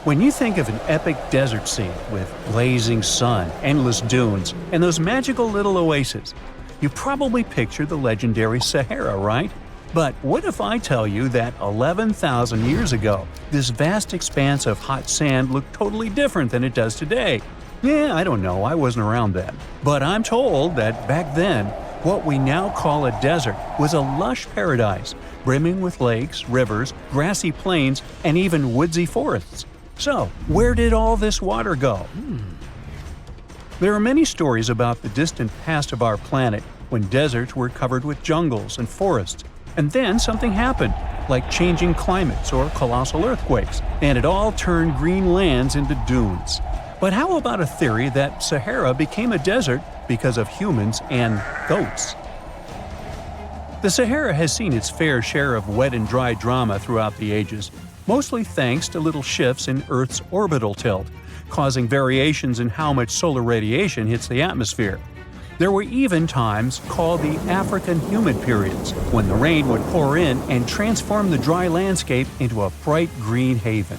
When you think of an epic desert scene with blazing sun, endless dunes, and those magical little oases, you probably picture the legendary Sahara, right? But what if I tell you that 11,000 years ago, this vast expanse of hot sand looked totally different than it does today? Yeah, I don't know, I wasn't around then. But I'm told that back then, what we now call a desert was a lush paradise, brimming with lakes, rivers, grassy plains, and even woodsy forests. So, where did all this water go? There are many stories about the distant past of our planet when deserts were covered with jungles and forests. And then something happened, like changing climates or colossal earthquakes, and it all turned green lands into dunes. But how about a theory that Sahara became a desert because of humans and goats? The Sahara has seen its fair share of wet and dry drama throughout the ages, mostly thanks to little shifts in Earth's orbital tilt, causing variations in how much solar radiation hits the atmosphere. There were even times called the African humid periods, when the rain would pour in and transform the dry landscape into a bright green haven.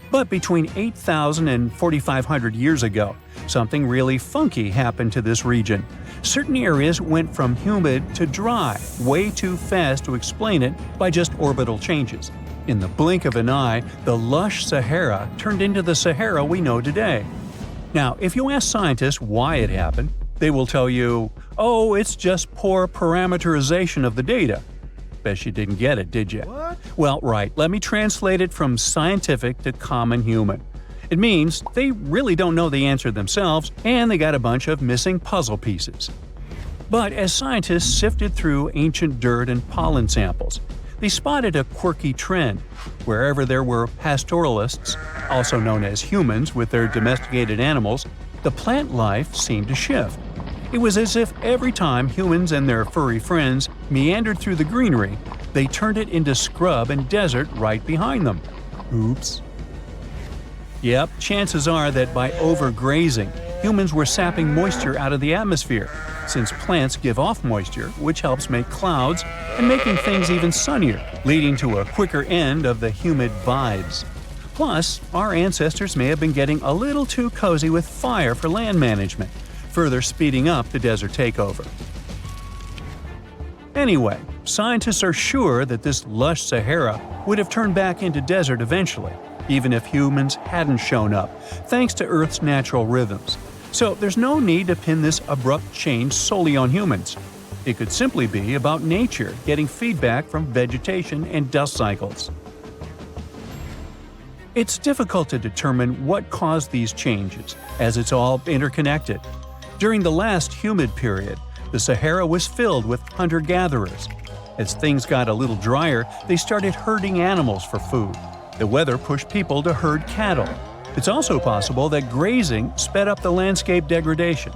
But between 8,000 and 4,500 years ago, something really funky happened to this region. Certain areas went from humid to dry way too fast to explain it by just orbital changes. In the blink of an eye, the lush Sahara turned into the Sahara we know today. Now, if you ask scientists why it happened, they will tell you, oh, it's just poor parameterization of the data. Bet you didn't get it, did you? What? Well, right, let me translate it from scientific to common human. It means they really don't know the answer themselves, and they got a bunch of missing puzzle pieces. But as scientists sifted through ancient dirt and pollen samples, they spotted a quirky trend. Wherever there were pastoralists, also known as humans with their domesticated animals, the plant life seemed to shift. It was as if every time humans and their furry friends meandered through the greenery, they turned it into scrub and desert right behind them. Oops. Yep, chances are that by overgrazing, humans were sapping moisture out of the atmosphere, since plants give off moisture, which helps make clouds, and making things even sunnier, leading to a quicker end of the humid vibes. Plus, our ancestors may have been getting a little too cozy with fire for land management, further speeding up the desert takeover. Anyway, scientists are sure that this lush Sahara would have turned back into desert eventually, even if humans hadn't shown up, thanks to Earth's natural rhythms. So there's no need to pin this abrupt change solely on humans. It could simply be about nature getting feedback from vegetation and dust cycles. It's difficult to determine what caused these changes, as it's all interconnected. During the last humid period, the Sahara was filled with hunter-gatherers. As things got a little drier, they started herding animals for food. The weather pushed people to herd cattle. It's also possible that grazing sped up the landscape degradation.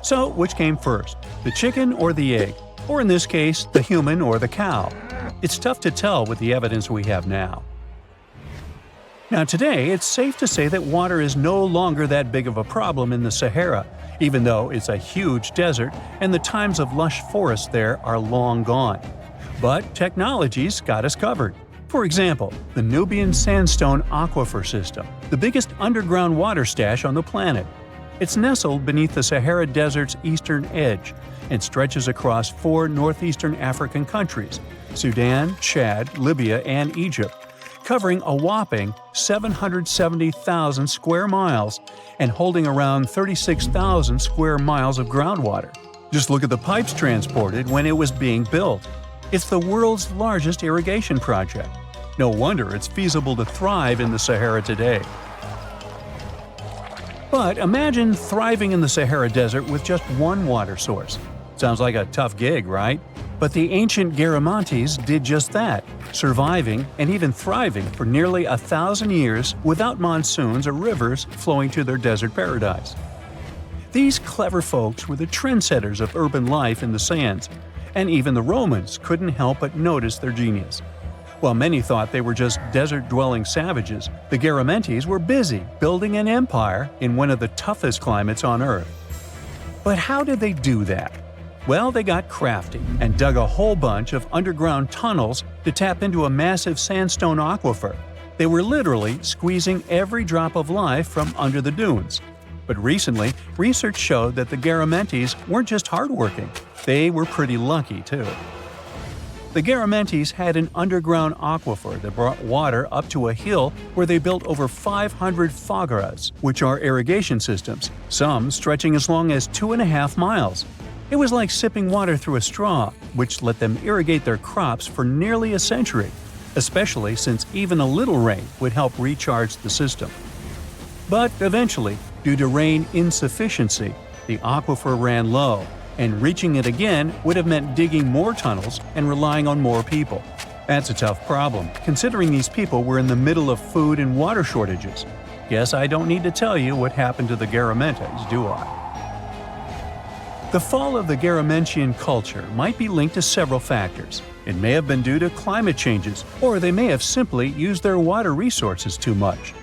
So, which came first, the chicken or the egg? Or in this case, the human or the cow? It's tough to tell with the evidence we have now. Now today, it's safe to say that water is no longer that big of a problem in the Sahara, even though it's a huge desert and the times of lush forests there are long gone. But technology's got us covered. For example, the Nubian Sandstone Aquifer System, the biggest underground water stash on the planet. It's nestled beneath the Sahara Desert's eastern edge and stretches across 4 northeastern African countries – Sudan, Chad, Libya, and Egypt, covering a whopping 770,000 square miles and holding around 36,000 square miles of groundwater. Just look at the pipes transported when it was being built. It's the world's largest irrigation project. No wonder it's feasible to thrive in the Sahara today. But imagine thriving in the Sahara Desert with just one water source. Sounds like a tough gig, right? But the ancient Garamantes did just that, surviving and even thriving for nearly 1,000 years without monsoons or rivers flowing to their desert paradise. These clever folks were the trendsetters of urban life in the sands, and even the Romans couldn't help but notice their genius. While many thought they were just desert-dwelling savages, the Garamantes were busy building an empire in one of the toughest climates on Earth. But how did they do that? Well, they got crafty and dug a whole bunch of underground tunnels to tap into a massive sandstone aquifer. They were literally squeezing every drop of life from under the dunes. But recently, research showed that the Garamantes weren't just hardworking, they were pretty lucky too. The Garamantes had an underground aquifer that brought water up to a hill where they built over 500 fogaras, which are irrigation systems, some stretching as long as 2.5 miles. It was like sipping water through a straw, which let them irrigate their crops for nearly a century, especially since even a little rain would help recharge the system. But eventually, due to rain insufficiency, the aquifer ran low, and reaching it again would have meant digging more tunnels and relying on more people. That's a tough problem, considering these people were in the middle of food and water shortages. Guess I don't need to tell you what happened to the Garamantes, do I? The fall of the Garamentian culture might be linked to several factors. It may have been due to climate changes, or they may have simply used their water resources too much.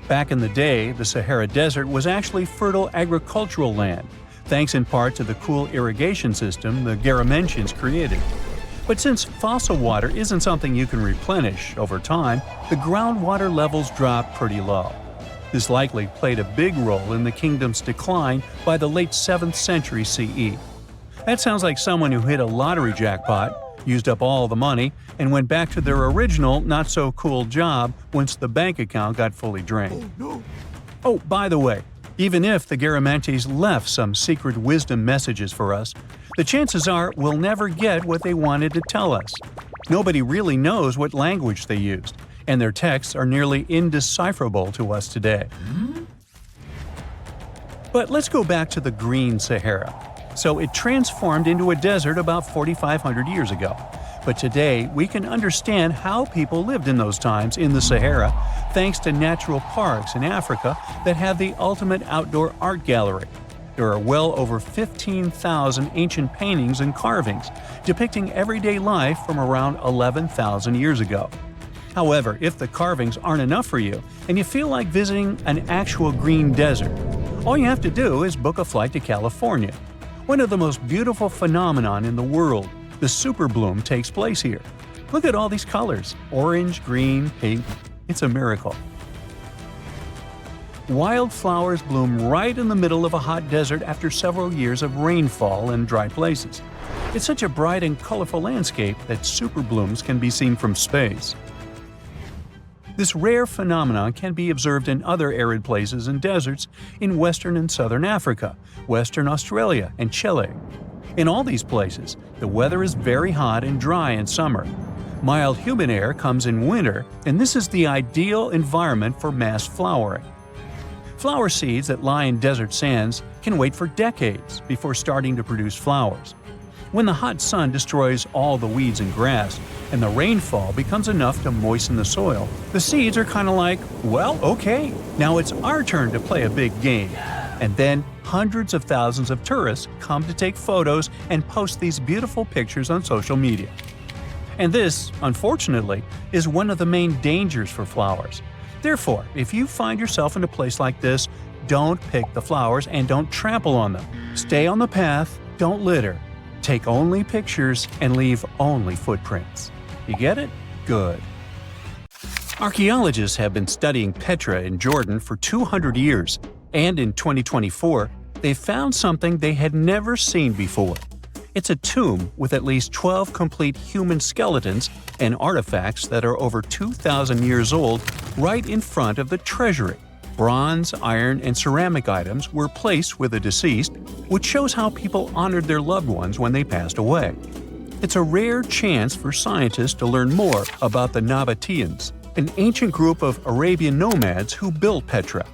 Back in the day, the Sahara Desert was actually fertile agricultural land, thanks in part to the cool irrigation system the Garamentians created. But since fossil water isn't something you can replenish over time, the groundwater levels dropped pretty low. This likely played a big role in the kingdom's decline by the late 7th century CE. That sounds like someone who hit a lottery jackpot, used up all the money, and went back to their original not-so-cool job once the bank account got fully drained. Oh, by the way, even if the Garamantes left some secret wisdom messages for us, the chances are we'll never get what they wanted to tell us. Nobody really knows what language they used, and their texts are nearly indecipherable to us today. But let's go back to the Green Sahara. So it transformed into a desert about 4,500 years ago. But today, we can understand how people lived in those times in the Sahara thanks to natural parks in Africa that have the ultimate outdoor art gallery. There are well over 15,000 ancient paintings and carvings depicting everyday life from around 11,000 years ago. However, if the carvings aren't enough for you and you feel like visiting an actual green desert, all you have to do is book a flight to California. One of the most beautiful phenomenon in the world, the superbloom, takes place here. Look at all these colors: orange, green, pink. It's a miracle. Wildflowers bloom right in the middle of a hot desert after several years of rainfall in dry places. It's such a bright and colorful landscape that superblooms can be seen from space. This rare phenomenon can be observed in other arid places and deserts in western and southern Africa, Western Australia, and Chile. In all these places, the weather is very hot and dry in summer. Mild humid air comes in winter, and this is the ideal environment for mass flowering. Flower seeds that lie in desert sands can wait for decades before starting to produce flowers. When the hot sun destroys all the weeds and grass, and the rainfall becomes enough to moisten the soil, the seeds are kind of like, well, okay, now it's our turn to play a big game. And then hundreds of thousands of tourists come to take photos and post these beautiful pictures on social media. And this, unfortunately, is one of the main dangers for flowers. Therefore, if you find yourself in a place like this, don't pick the flowers and don't trample on them. Stay on the path, don't litter. Take only pictures and leave only footprints. You get it? Good. Archaeologists have been studying Petra in Jordan for 200 years, and in 2024, they found something they had never seen before. It's a tomb with at least 12 complete human skeletons and artifacts that are over 2,000 years old right in front of the treasury. Bronze, iron, and ceramic items were placed with the deceased, which shows how people honored their loved ones when they passed away. It's a rare chance for scientists to learn more about the Nabateans, an ancient group of Arabian nomads who built Petra.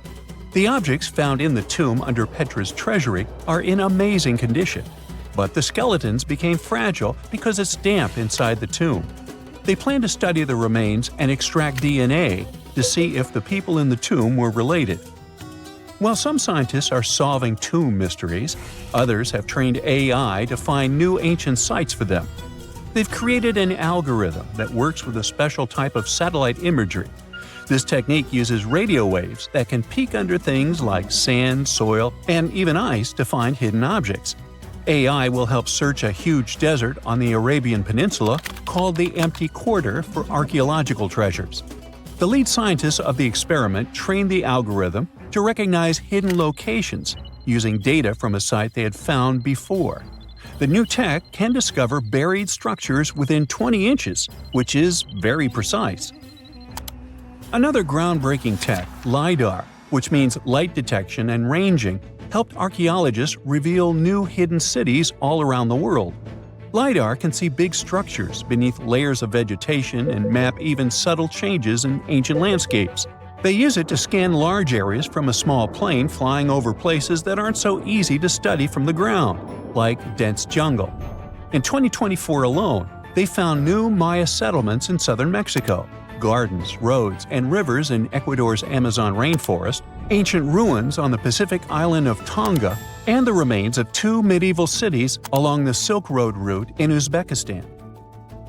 The objects found in the tomb under Petra's treasury are in amazing condition, but the skeletons became fragile because it's damp inside the tomb. They plan to study the remains and extract DNA to see if the people in the tomb were related. While some scientists are solving tomb mysteries, others have trained AI to find new ancient sites for them. They've created an algorithm that works with a special type of satellite imagery. This technique uses radio waves that can peek under things like sand, soil, and even ice to find hidden objects. AI will help search a huge desert on the Arabian Peninsula called the Empty Quarter for archaeological treasures. The lead scientists of the experiment trained the algorithm to recognize hidden locations using data from a site they had found before. The new tech can discover buried structures within 20 inches, which is very precise. Another groundbreaking tech, LiDAR, which means light detection and ranging, helped archaeologists reveal new hidden cities all around the world. LiDAR can see big structures beneath layers of vegetation and map even subtle changes in ancient landscapes. They use it to scan large areas from a small plane flying over places that aren't so easy to study from the ground, like dense jungle. In 2024 alone, they found new Maya settlements in southern Mexico, gardens, roads, and rivers in Ecuador's Amazon rainforest, ancient ruins on the Pacific island of Tonga, and the remains of 2 medieval cities along the Silk Road route in Uzbekistan.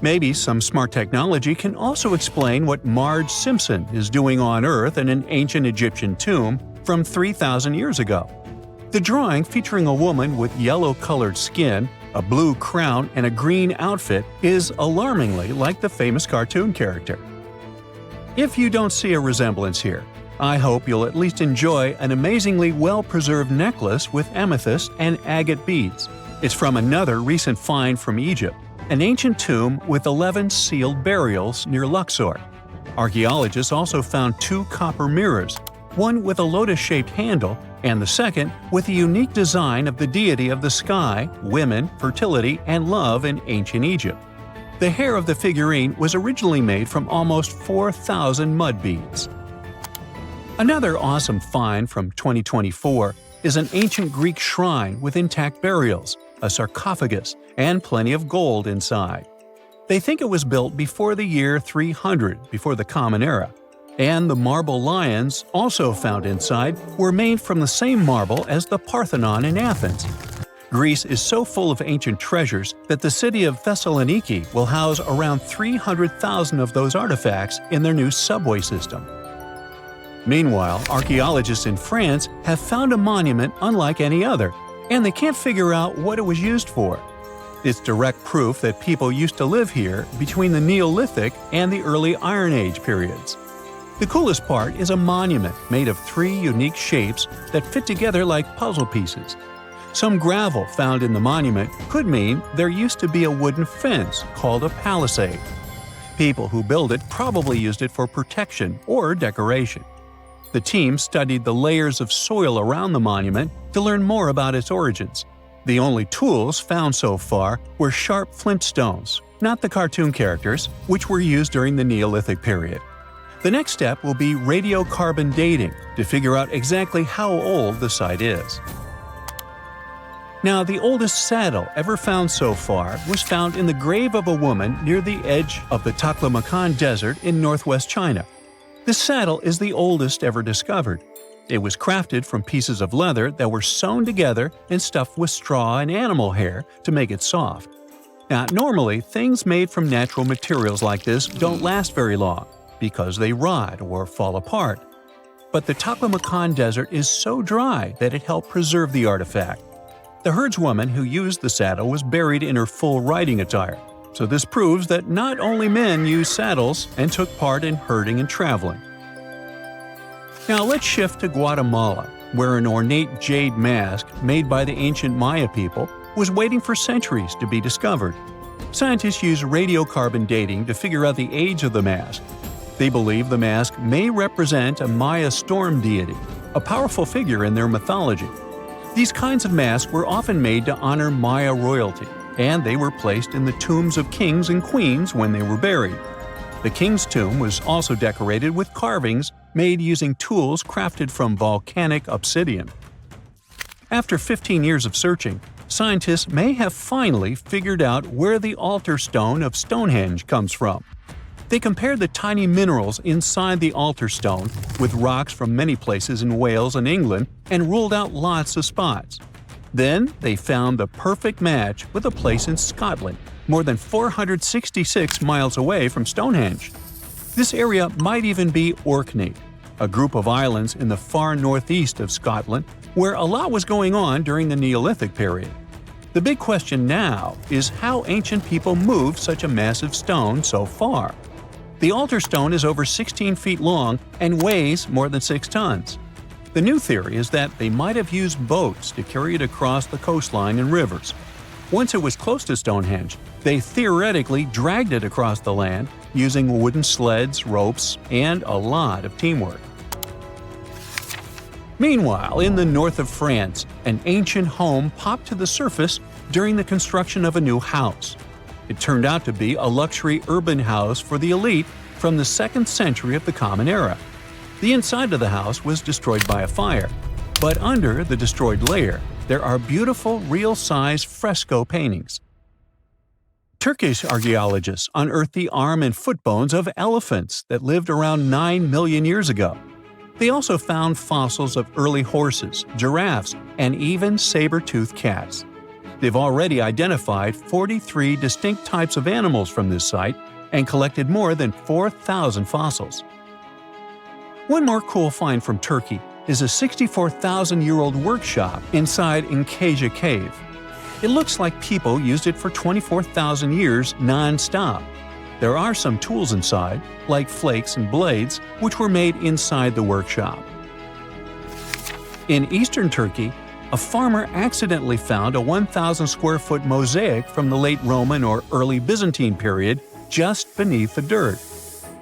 Maybe some smart technology can also explain what Marge Simpson is doing on Earth in an ancient Egyptian tomb from 3,000 years ago. The drawing, featuring a woman with yellow-colored skin, a blue crown, and a green outfit, is alarmingly like the famous cartoon character. If you don't see a resemblance here, I hope you'll at least enjoy an amazingly well-preserved necklace with amethyst and agate beads. It's from another recent find from Egypt, an ancient tomb with 11 sealed burials near Luxor. Archaeologists also found 2 copper mirrors, one with a lotus-shaped handle and the second with the unique design of the deity of the sky, women, fertility, and love in ancient Egypt. The hair of the figurine was originally made from almost 4,000 mud beads. Another awesome find from 2024 is an ancient Greek shrine with intact burials, a sarcophagus, and plenty of gold inside. They think it was built before the year 300 before the Common Era, and the marble lions, also found inside, were made from the same marble as the Parthenon in Athens. Greece is so full of ancient treasures that the city of Thessaloniki will house around 300,000 of those artifacts in their new subway system. Meanwhile, archaeologists in France have found a monument unlike any other, and they can't figure out what it was used for. It's direct proof that people used to live here between the Neolithic and the early Iron Age periods. The coolest part is a monument made of 3 unique shapes that fit together like puzzle pieces. Some gravel found in the monument could mean there used to be a wooden fence called a palisade. People who built it probably used it for protection or decoration. The team studied the layers of soil around the monument to learn more about its origins. The only tools found so far were sharp flint stones, not the cartoon characters, which were used during the Neolithic period. The next step will be radiocarbon dating to figure out exactly how old the site is. Now, the oldest saddle ever found so far was found in the grave of a woman near the edge of the Taklamakan Desert in northwest China. This saddle is the oldest ever discovered. It was crafted from pieces of leather that were sewn together and stuffed with straw and animal hair to make it soft. Now, normally, things made from natural materials like this don't last very long because they rot or fall apart. But the Taklamakan Desert is so dry that it helped preserve the artifact. The herdswoman who used the saddle was buried in her full riding attire, so this proves that not only men used saddles and took part in herding and traveling. Now let's shift to Guatemala, where an ornate jade mask made by the ancient Maya people was waiting for centuries to be discovered. Scientists use radiocarbon dating to figure out the age of the mask. They believe the mask may represent a Maya storm deity, a powerful figure in their mythology. These kinds of masks were often made to honor Maya royalty, and they were placed in the tombs of kings and queens when they were buried. The king's tomb was also decorated with carvings made using tools crafted from volcanic obsidian. After 15 years of searching, scientists may have finally figured out where the altar stone of Stonehenge comes from. They compared the tiny minerals inside the altar stone with rocks from many places in Wales and England and ruled out lots of spots. Then they found the perfect match with a place in Scotland, more than 466 miles away from Stonehenge. This area might even be Orkney, a group of islands in the far northeast of Scotland where a lot was going on during the Neolithic period. The big question now is how ancient people moved such a massive stone so far. The altar stone is over 16 feet long and weighs more than 6 tons. The new theory is that they might have used boats to carry it across the coastline and rivers. Once it was close to Stonehenge, they theoretically dragged it across the land using wooden sleds, ropes, and a lot of teamwork. Meanwhile, in the north of France, an ancient home popped to the surface during the construction of a new house. It turned out to be a luxury urban house for the elite from the 2nd century of the Common Era. The inside of the house was destroyed by a fire, but under the destroyed layer, there are beautiful, real-size fresco paintings. Turkish archaeologists unearthed the arm and foot bones of elephants that lived around 9 million years ago. They also found fossils of early horses, giraffes, and even saber-toothed cats. They've already identified 43 distinct types of animals from this site and collected more than 4,000 fossils. One more cool find from Turkey is a 64,000-year-old workshop inside Enkaja Cave. It looks like people used it for 24,000 years non-stop. There are some tools inside, like flakes and blades, which were made inside the workshop. In eastern Turkey, a farmer accidentally found a 1,000-square-foot mosaic from the late Roman or early Byzantine period just beneath the dirt.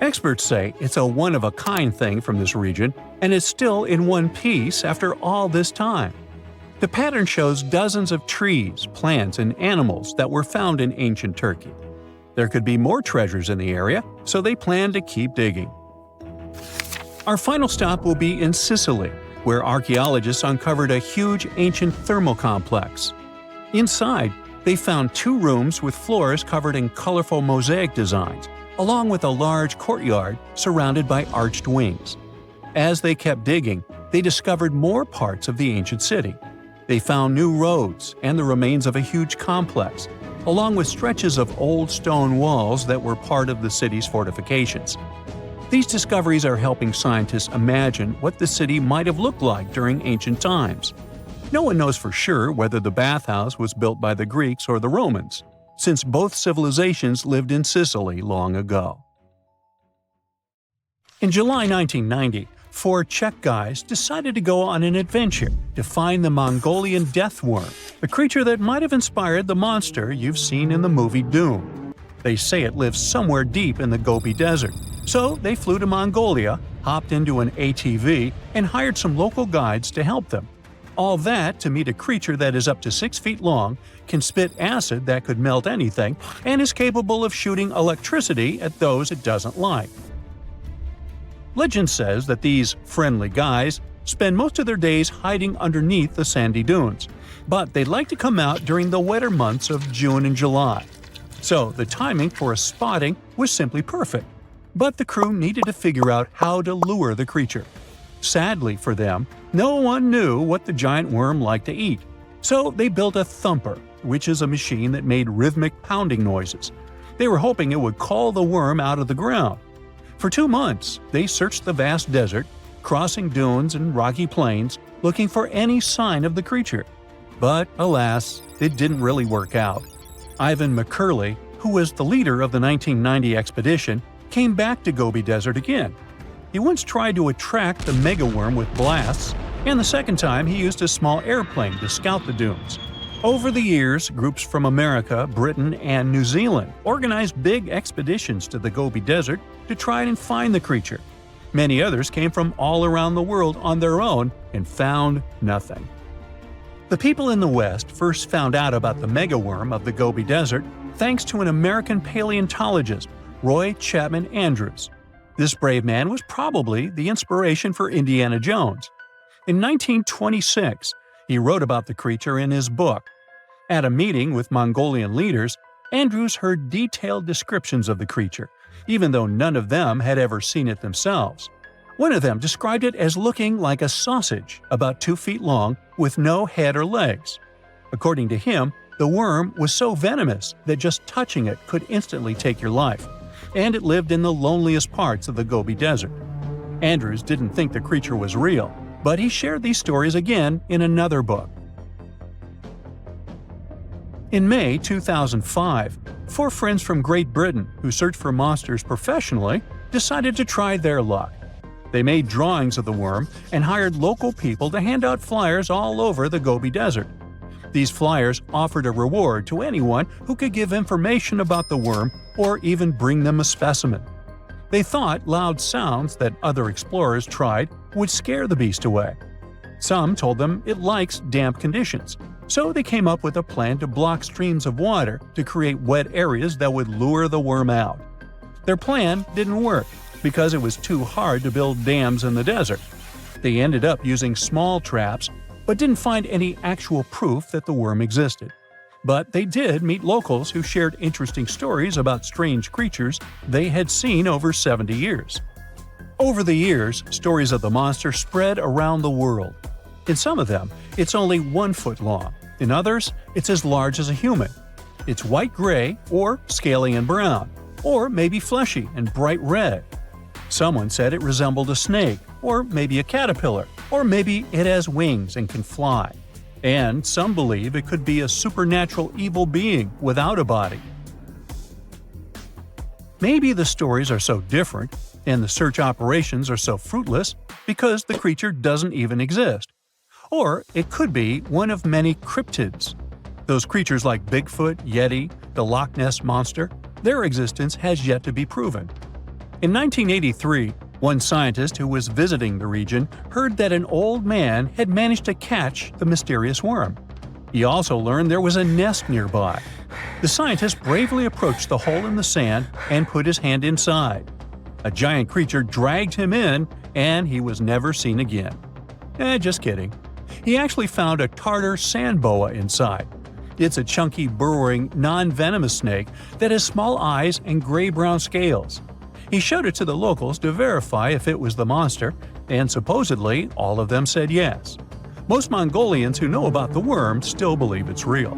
Experts say it's a one-of-a-kind thing from this region, and it's still in one piece after all this time. The pattern shows dozens of trees, plants, and animals that were found in ancient Turkey. There could be more treasures in the area, so they plan to keep digging. Our final stop will be in Sicily, where archaeologists uncovered a huge ancient thermal complex. Inside, they found 2 rooms with floors covered in colorful mosaic designs, along with a large courtyard surrounded by arched wings. As they kept digging, they discovered more parts of the ancient city. They found new roads and the remains of a huge complex, along with stretches of old stone walls that were part of the city's fortifications. These discoveries are helping scientists imagine what the city might have looked like during ancient times. No one knows for sure whether the bathhouse was built by the Greeks or the Romans, since both civilizations lived in Sicily long ago. In July 1990, 4 Czech guys decided to go on an adventure to find the Mongolian death worm, a creature that might have inspired the monster you've seen in the movie Doom. They say it lives somewhere deep in the Gobi Desert, so they flew to Mongolia, hopped into an ATV, and hired some local guides to help them. All that to meet a creature that is up to 6 feet long, can spit acid that could melt anything, and is capable of shooting electricity at those it doesn't like. Legend says that these friendly guys spend most of their days hiding underneath the sandy dunes, but they like to come out during the wetter months of June and July. So the timing for a spotting was simply perfect. But the crew needed to figure out how to lure the creature. Sadly for them, no one knew what the giant worm liked to eat. So they built a thumper, which is a machine that made rhythmic pounding noises. They were hoping it would call the worm out of the ground. For 2 months, they searched the vast desert, crossing dunes and rocky plains, looking for any sign of the creature. But alas, it didn't really work out. Ivan McCurley, who was the leader of the 1990 expedition, came back to Gobi Desert again. He once tried to attract the megaworm with blasts, and the second time he used a small airplane to scout the dunes. Over the years, groups from America, Britain, and New Zealand organized big expeditions to the Gobi Desert to try and find the creature. Many others came from all around the world on their own and found nothing. The people in the West first found out about the megaworm of the Gobi Desert thanks to an American paleontologist, Roy Chapman Andrews. This brave man was probably the inspiration for Indiana Jones. In 1926, he wrote about the creature in his book. At a meeting with Mongolian leaders, Andrews heard detailed descriptions of the creature, even though none of them had ever seen it themselves. One of them described it as looking like a sausage, about 2 feet long, with no head or legs. According to him, the worm was so venomous that just touching it could instantly take your life, and it lived in the loneliest parts of the Gobi Desert. Andrews didn't think the creature was real, but he shared these stories again in another book. In May 2005, 4 friends from Great Britain who search for monsters professionally decided to try their luck. They made drawings of the worm and hired local people to hand out flyers all over the Gobi Desert. These flyers offered a reward to anyone who could give information about the worm or even bring them a specimen. They thought loud sounds that other explorers tried would scare the beast away. Some told them it likes damp conditions, so they came up with a plan to block streams of water to create wet areas that would lure the worm out. Their plan didn't work because it was too hard to build dams in the desert. They ended up using small traps, but didn't find any actual proof that the worm existed. But they did meet locals who shared interesting stories about strange creatures they had seen over 70 years. Over the years, stories of the monster spread around the world. In some of them, it's only 1 foot long. In others, it's as large as a human. It's white-gray or scaly and brown, or maybe fleshy and bright red. Someone said it resembled a snake, or maybe a caterpillar, or maybe it has wings and can fly. And some believe it could be a supernatural evil being without a body. Maybe the stories are so different, and the search operations are so fruitless, because the creature doesn't even exist. Or it could be one of many cryptids. Those creatures like Bigfoot, Yeti, the Loch Ness Monster, their existence has yet to be proven. In 1983, one scientist who was visiting the region heard that an old man had managed to catch the mysterious worm. He also learned there was a nest nearby. The scientist bravely approached the hole in the sand and put his hand inside. A giant creature dragged him in, and he was never seen again. Just kidding. He actually found a Tartar sand boa inside. It's a chunky, burrowing, non-venomous snake that has small eyes and gray-brown scales. He showed it to the locals to verify if it was the monster, and supposedly all of them said yes. Most Mongolians who know about the worm still believe it's real.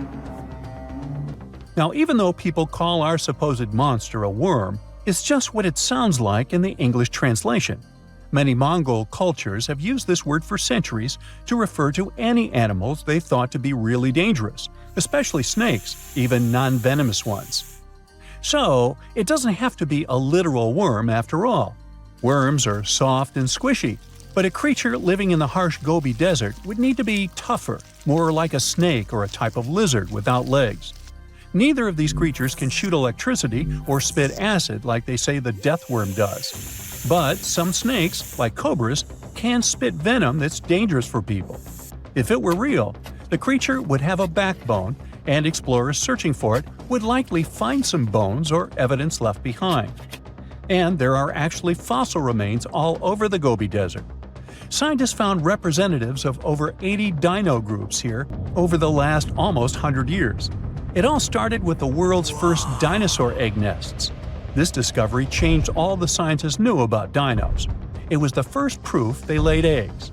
Now, even though people call our supposed monster a worm, it's just what it sounds like in the English translation. Many Mongol cultures have used this word for centuries to refer to any animals they thought to be really dangerous, especially snakes, even non-venomous ones. So, it doesn't have to be a literal worm after all. Worms are soft and squishy, but a creature living in the harsh Gobi Desert would need to be tougher, more like a snake or a type of lizard without legs. Neither of these creatures can shoot electricity or spit acid like they say the death worm does. But some snakes, like cobras, can spit venom that's dangerous for people. If it were real, the creature would have a backbone, and explorers searching for it would likely find some bones or evidence left behind. And there are actually fossil remains all over the Gobi Desert. Scientists found representatives of over 80 dino groups here over the last almost 100 years. It all started with the world's first dinosaur egg nests. This discovery changed all the scientists knew about dinos. It was the first proof they laid eggs.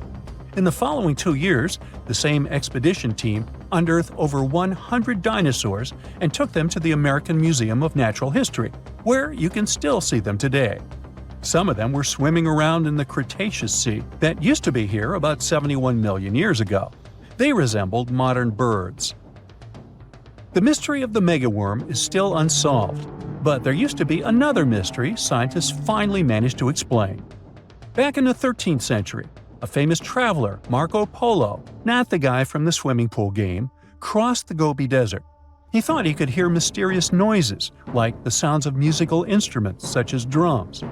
In the following 2 years, the same expedition team unearthed over 100 dinosaurs and took them to the American Museum of Natural History, where you can still see them today. Some of them were swimming around in the Cretaceous Sea that used to be here about 71 million years ago. They resembled modern birds. The mystery of the megaworm is still unsolved, but there used to be another mystery scientists finally managed to explain. Back in the 13th century, a famous traveler, Marco Polo, not the guy from the swimming pool game, crossed the Gobi Desert. He thought he could hear mysterious noises, like the sounds of musical instruments such as drums.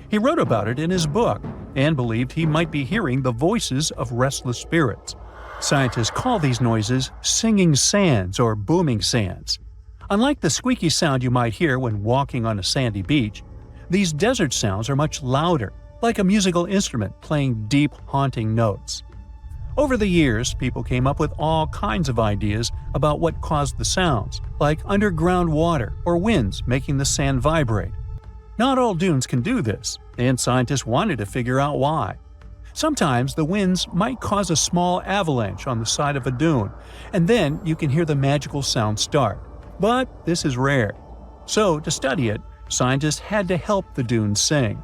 He wrote about it in his book and believed he might be hearing the voices of restless spirits. Scientists call these noises singing sands or booming sands. Unlike the squeaky sound you might hear when walking on a sandy beach, these desert sounds are much louder, like a musical instrument playing deep, haunting notes. Over the years, people came up with all kinds of ideas about what caused the sounds, like underground water or winds making the sand vibrate. Not all dunes can do this, and scientists wanted to figure out why. Sometimes the winds might cause a small avalanche on the side of a dune, and then you can hear the magical sound start. But this is rare. So, to study it, scientists had to help the dunes sing.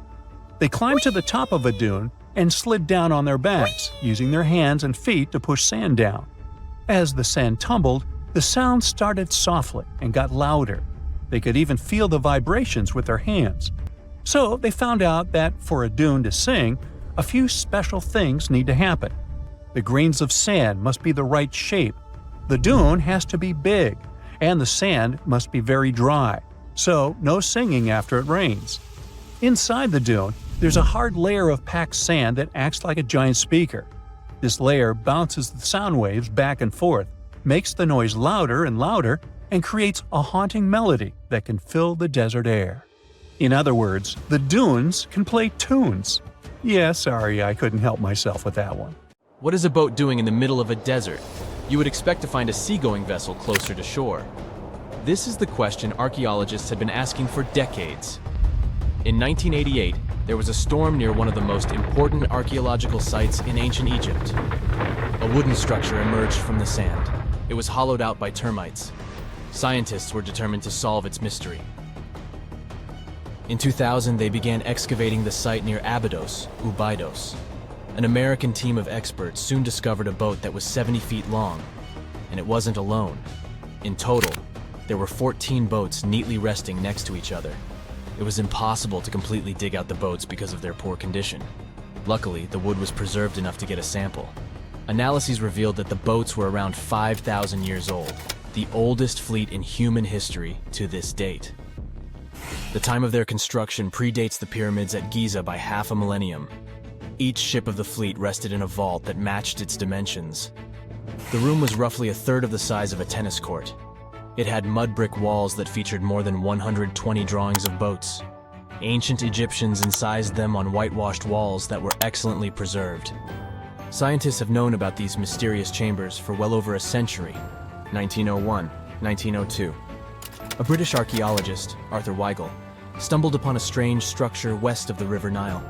They climbed to the top of a dune and slid down on their backs, using their hands and feet to push sand down. As the sand tumbled, The sound started softly and got louder. They could even feel the vibrations with their hands. So they found out that for a dune to sing, a few special things need to happen. The grains of sand must be the right shape. The dune has to be big, and the sand must be very dry, so no singing after it rains. Inside the dune, there's a hard layer of packed sand that acts like a giant speaker. This layer bounces the sound waves back and forth, makes the noise louder and louder, and creates a haunting melody that can fill the desert air. In other words, the dunes can play tunes. Yeah, sorry, I couldn't help myself with that one. What is a boat doing in the middle of a desert? You would expect to find a seagoing vessel closer to shore. This is the question archaeologists had been asking for decades. In 1988, there was a storm near one of the most important archaeological sites in ancient Egypt. A wooden structure emerged from the sand. It was hollowed out by termites. Scientists were determined to solve its mystery. In 2000, they began excavating the site near Abydos, Ubidos. An American team of experts soon discovered a boat that was 70 feet long, and it wasn't alone. In total, there were 14 boats neatly resting next to each other. It was impossible to completely dig out the boats because of their poor condition. Luckily, the wood was preserved enough to get a sample. Analyses revealed that the boats were around 5,000 years old, the oldest fleet in human history to this date. The time of their construction predates the pyramids at Giza by half a millennium. Each ship of the fleet rested in a vault that matched its dimensions. The room was roughly a third of the size of a tennis court. It had mud brick walls that featured more than 120 drawings of boats. Ancient Egyptians incised them on whitewashed walls that were excellently preserved. Scientists have known about these mysterious chambers for well over a century. 1901, 1902. A British archaeologist, Arthur Weigel, stumbled upon a strange structure west of the River Nile.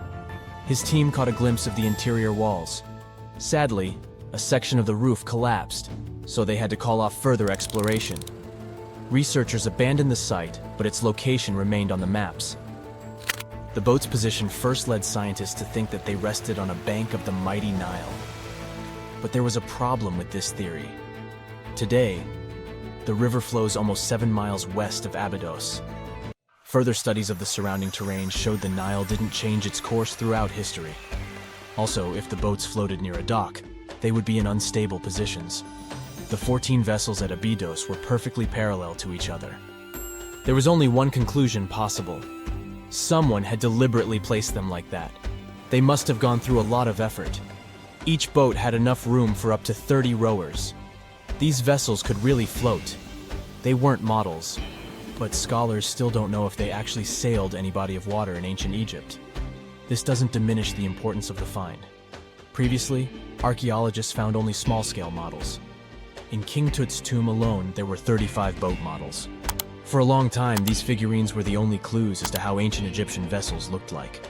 His team caught a glimpse of the interior walls. Sadly, a section of the roof collapsed, so they had to call off further exploration. Researchers abandoned the site, but its location remained on the maps. The boat's position first led scientists to think that they rested on a bank of the mighty Nile. But there was a problem with this theory. Today, the river flows almost 7 miles west of Abydos. Further studies of the surrounding terrain showed the Nile didn't change its course throughout history. Also, if the boats floated near a dock, they would be in unstable positions. The 14 vessels at Abydos were perfectly parallel to each other. There was only one conclusion possible. Someone had deliberately placed them like that. They must have gone through a lot of effort. Each boat had enough room for up to 30 rowers. These vessels could really float. They weren't models, but scholars still don't know if they actually sailed any body of water in ancient Egypt. This doesn't diminish the importance of the find. Previously, archaeologists found only small-scale models. In King Tut's tomb alone, there were 35 boat models. For a long time, these figurines were the only clues as to how ancient Egyptian vessels looked like.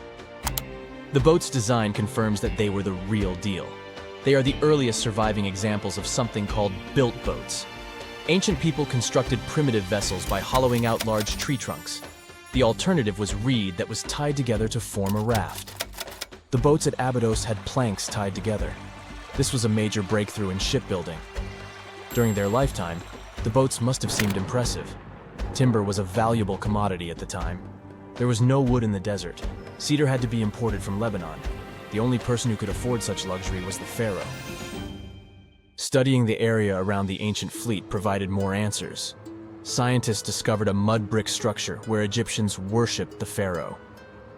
The boat's design confirms that they were the real deal. They are the earliest surviving examples of something called built boats. Ancient people constructed primitive vessels by hollowing out large tree trunks. The alternative was reed that was tied together to form a raft. The boats at Abydos had planks tied together. This was a major breakthrough in shipbuilding. During their lifetime, the boats must have seemed impressive. Timber was a valuable commodity at the time. There was no wood in the desert. Cedar had to be imported from Lebanon. The only person who could afford such luxury was the pharaoh. Studying the area around the ancient fleet provided more answers. Scientists discovered a mud brick structure where Egyptians worshipped the pharaoh.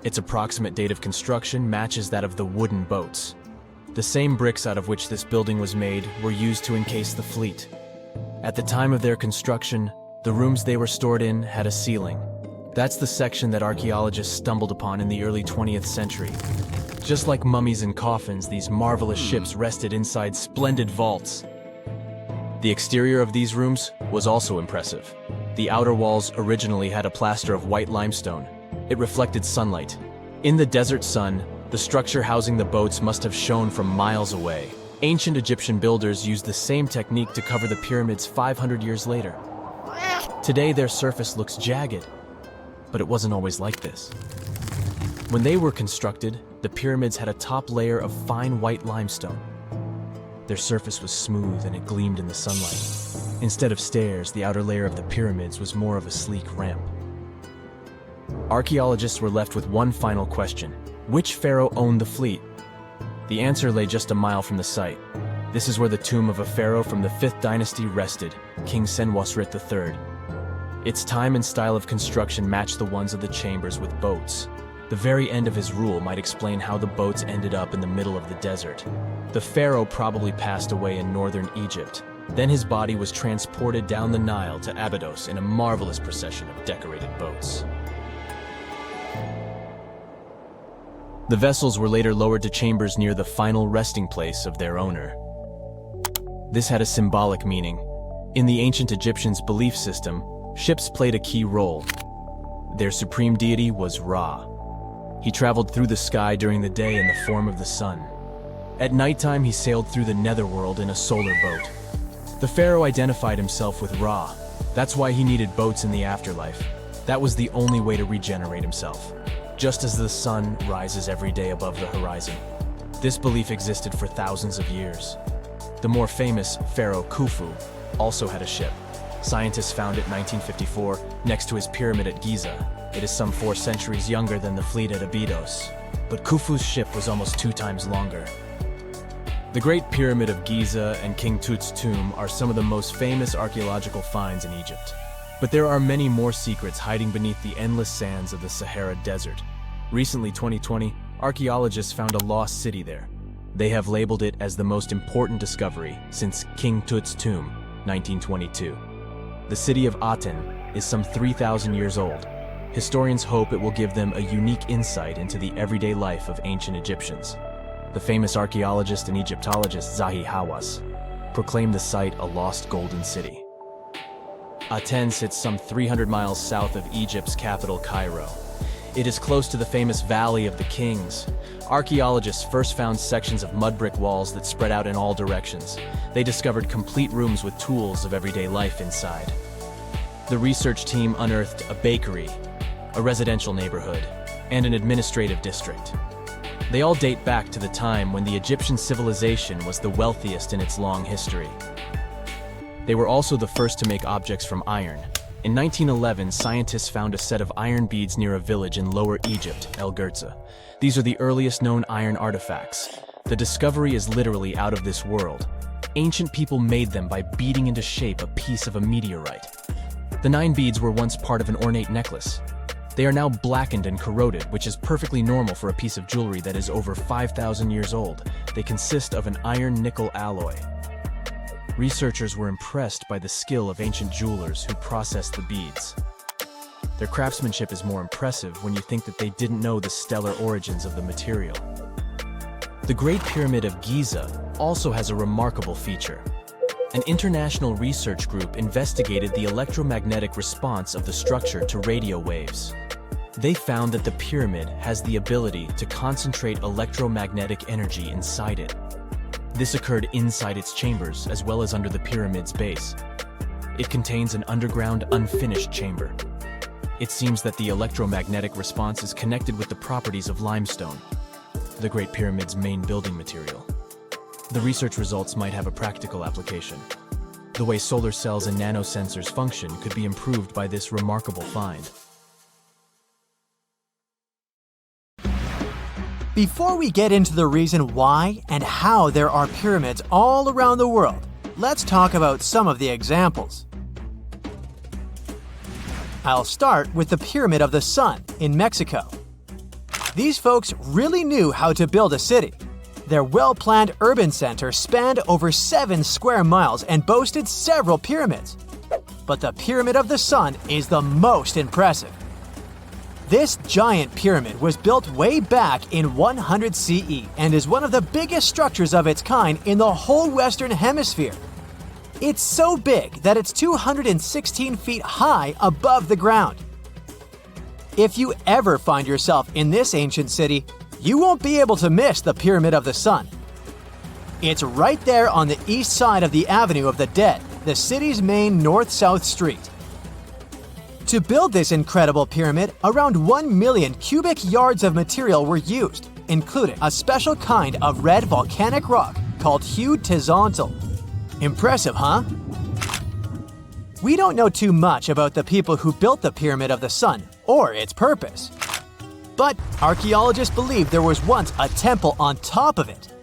Its approximate date of construction matches that of the wooden boats. The same bricks out of which this building was made were used to encase the fleet. At the time of their construction, the rooms they were stored in had a ceiling. That's the section that archaeologists stumbled upon in the early 20th century. Just like mummies and coffins, these marvelous ships rested inside splendid vaults. The exterior of these rooms was also impressive. The outer walls originally had a plaster of white limestone. It reflected sunlight. In the desert sun, the structure housing the boats must have shone from miles away. Ancient Egyptian builders used the same technique to cover the pyramids 500 years later. Today, their surface looks jagged, but it wasn't always like this. When they were constructed, the pyramids had a top layer of fine white limestone. Their surface was smooth and it gleamed in the sunlight. Instead of stairs, the outer layer of the pyramids was more of a sleek ramp. Archaeologists were left with one final question: which pharaoh owned the fleet? The answer lay just a mile from the site. This is where the tomb of a pharaoh from the 5th dynasty rested, King Senwosret III. Its time and style of construction matched the ones of the chambers with boats. The very end of his rule might explain how the boats ended up in the middle of the desert. The pharaoh probably passed away in northern Egypt. Then his body was transported down the Nile to Abydos in a marvelous procession of decorated boats. The vessels were later lowered to chambers near the final resting place of their owner. This had a symbolic meaning. In the ancient Egyptians' belief system, ships played a key role. Their supreme deity was Ra. He traveled through the sky during the day in the form of the sun. At nighttime, he sailed through the netherworld in a solar boat. The pharaoh identified himself with Ra. That's why he needed boats in the afterlife. That was the only way to regenerate himself. Just as the sun rises every day above the horizon. This belief existed for thousands of years. The more famous Pharaoh Khufu also had a ship. Scientists found it in 1954 next to his pyramid at Giza. It is some 4 centuries younger than the fleet at Abydos, but Khufu's ship was almost 2 times longer. The Great Pyramid of Giza and King Tut's tomb are some of the most famous archaeological finds in Egypt. But there are many more secrets hiding beneath the endless sands of the Sahara Desert. Recently, 2020, archaeologists found a lost city there. They have labeled it as the most important discovery since King Tut's tomb, 1922. The city of Aten is some 3,000 years old. Historians hope it will give them a unique insight into the everyday life of ancient Egyptians. The famous archaeologist and Egyptologist Zahi Hawass proclaimed the site a lost golden city. Aten sits some 300 miles south of Egypt's capital, Cairo. It is close to the famous Valley of the Kings. Archaeologists first found sections of mud brick walls that spread out in all directions. They discovered complete rooms with tools of everyday life inside. The research team unearthed a bakery, a residential neighborhood, and an administrative district. They all date back to the time when the Egyptian civilization was the wealthiest in its long history. They were also the first to make objects from iron. In 1911, scientists found a set of iron beads near a village in Lower Egypt, El Gerza. These are the earliest known iron artifacts. The discovery is literally out of this world. Ancient people made them by beating into shape a piece of a meteorite. The 9 beads were once part of an ornate necklace. They are now blackened and corroded, which is perfectly normal for a piece of jewelry that is over 5,000 years old. They consist of an iron-nickel alloy. Researchers were impressed by the skill of ancient jewelers who processed the beads. Their craftsmanship is more impressive when you think that they didn't know the stellar origins of the material. The Great Pyramid of Giza also has a remarkable feature. An international research group investigated the electromagnetic response of the structure to radio waves. They found that the pyramid has the ability to concentrate electromagnetic energy inside it. This occurred inside its chambers as well as under the pyramid's base. It contains an underground, unfinished chamber. It seems that the electromagnetic response is connected with the properties of limestone, the Great Pyramid's main building material. The research results might have a practical application. The way solar cells and nanosensors function could be improved by this remarkable find. Before we get into the reason why and how there are pyramids all around the world, let's talk about some of the examples. I'll start with the Pyramid of the Sun in Mexico. These folks really knew how to build a city. Their well-planned urban center spanned over 7 square miles and boasted several pyramids. But the Pyramid of the Sun is the most impressive. This giant pyramid was built way back in 100 CE and is one of the biggest structures of its kind in the whole Western Hemisphere. It's so big that it's 216 feet high above the ground. If you ever find yourself in this ancient city, you won't be able to miss the Pyramid of the Sun. It's right there on the east side of the Avenue of the Dead, the city's main north-south street. To build this incredible pyramid, around 1 million cubic yards of material were used, including a special kind of red volcanic rock called hued tizontal. Impressive, huh? We don't know too much about the people who built the Pyramid of the Sun or its purpose. But archaeologists believe there was once a temple on top of it.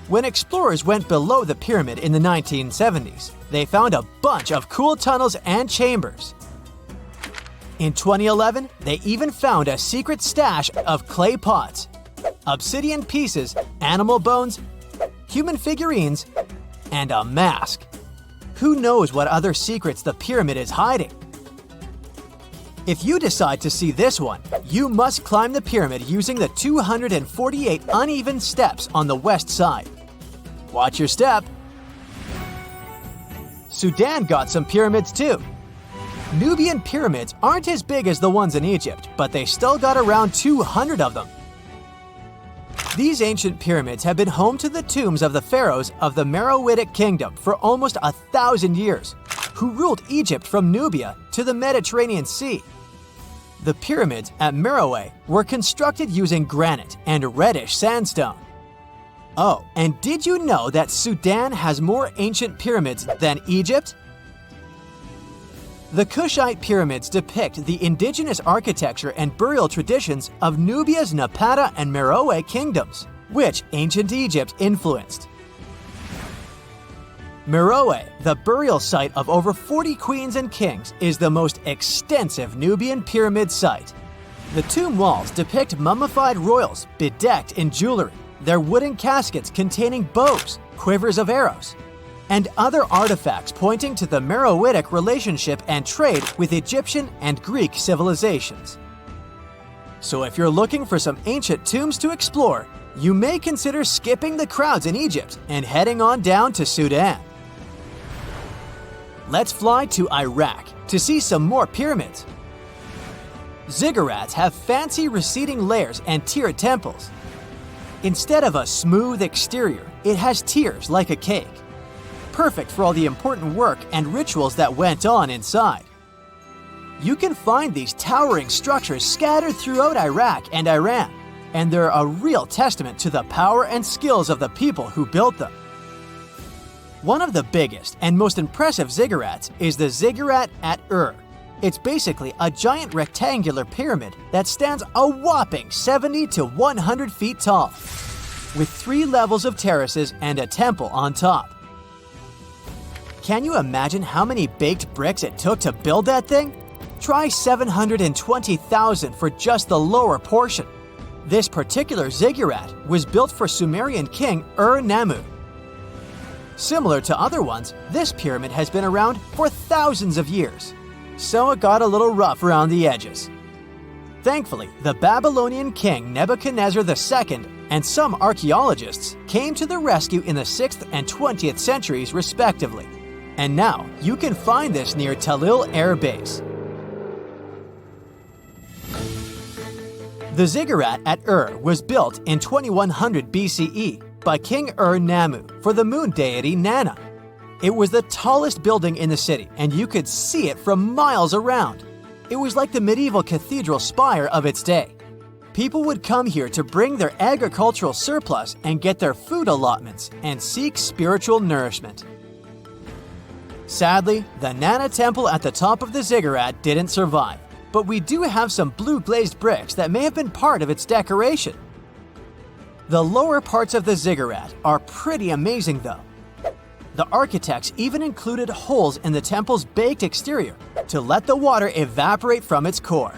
When explorers went below the pyramid in the 1970s, they found a bunch of cool tunnels and chambers. In 2011, they even found a secret stash of clay pots, obsidian pieces, animal bones, human figurines, and a mask. Who knows what other secrets the pyramid is hiding? If you decide to see this one, you must climb the pyramid using the 248 uneven steps on the west side. Watch your step. Sudan got some pyramids too. Nubian pyramids aren't as big as the ones in Egypt, but they still got around 200 of them. These ancient pyramids have been home to the tombs of the pharaohs of the Meroitic Kingdom for almost 1,000 years, who ruled Egypt from Nubia to the Mediterranean Sea. The pyramids at Meroe were constructed using granite and reddish sandstone. Oh, and did you know that Sudan has more ancient pyramids than Egypt? The Kushite pyramids depict the indigenous architecture and burial traditions of Nubia's Napata and Meroe kingdoms, which ancient Egypt influenced. Meroe, the burial site of over 40 queens and kings, is the most extensive Nubian pyramid site. The tomb walls depict mummified royals bedecked in jewelry, their wooden caskets containing bows, quivers of arrows, and other artifacts pointing to the Meroitic relationship and trade with Egyptian and Greek civilizations. So if you're looking for some ancient tombs to explore, you may consider skipping the crowds in Egypt and heading on down to Sudan. Let's fly to Iraq to see some more pyramids. Ziggurats have fancy receding layers and tiered temples. Instead of a smooth exterior, it has tiers like a cake. Perfect for all the important work and rituals that went on inside. You can find these towering structures scattered throughout Iraq and Iran, and they're a real testament to the power and skills of the people who built them. One of the biggest and most impressive ziggurats is the ziggurat at Ur. It's basically a giant rectangular pyramid that stands a whopping 70 to 100 feet tall, with 3 levels of terraces and a temple on top. Can you imagine how many baked bricks it took to build that thing? Try 720,000 for just the lower portion. This particular ziggurat was built for Sumerian king Ur-Nammu. Similar to other ones, this pyramid has been around for thousands of years, so it got a little rough around the edges. Thankfully, the Babylonian king Nebuchadnezzar II and some archaeologists came to the rescue in the 6th and 20th centuries respectively, and now you can find this near Talil Air Base. The ziggurat at Ur was built in 2100 BCE by King Ur-Nammu for the moon deity Nana. It was the tallest building in the city, and you could see it from miles around. It was like the medieval cathedral spire of its day. People would come here to bring their agricultural surplus and get their food allotments and seek spiritual nourishment. Sadly, the Nana temple at the top of the ziggurat didn't survive, but we do have some blue glazed bricks that may have been part of its decoration. The lower parts of the ziggurat are pretty amazing though. The architects even included holes in the temple's baked exterior to let the water evaporate from its core.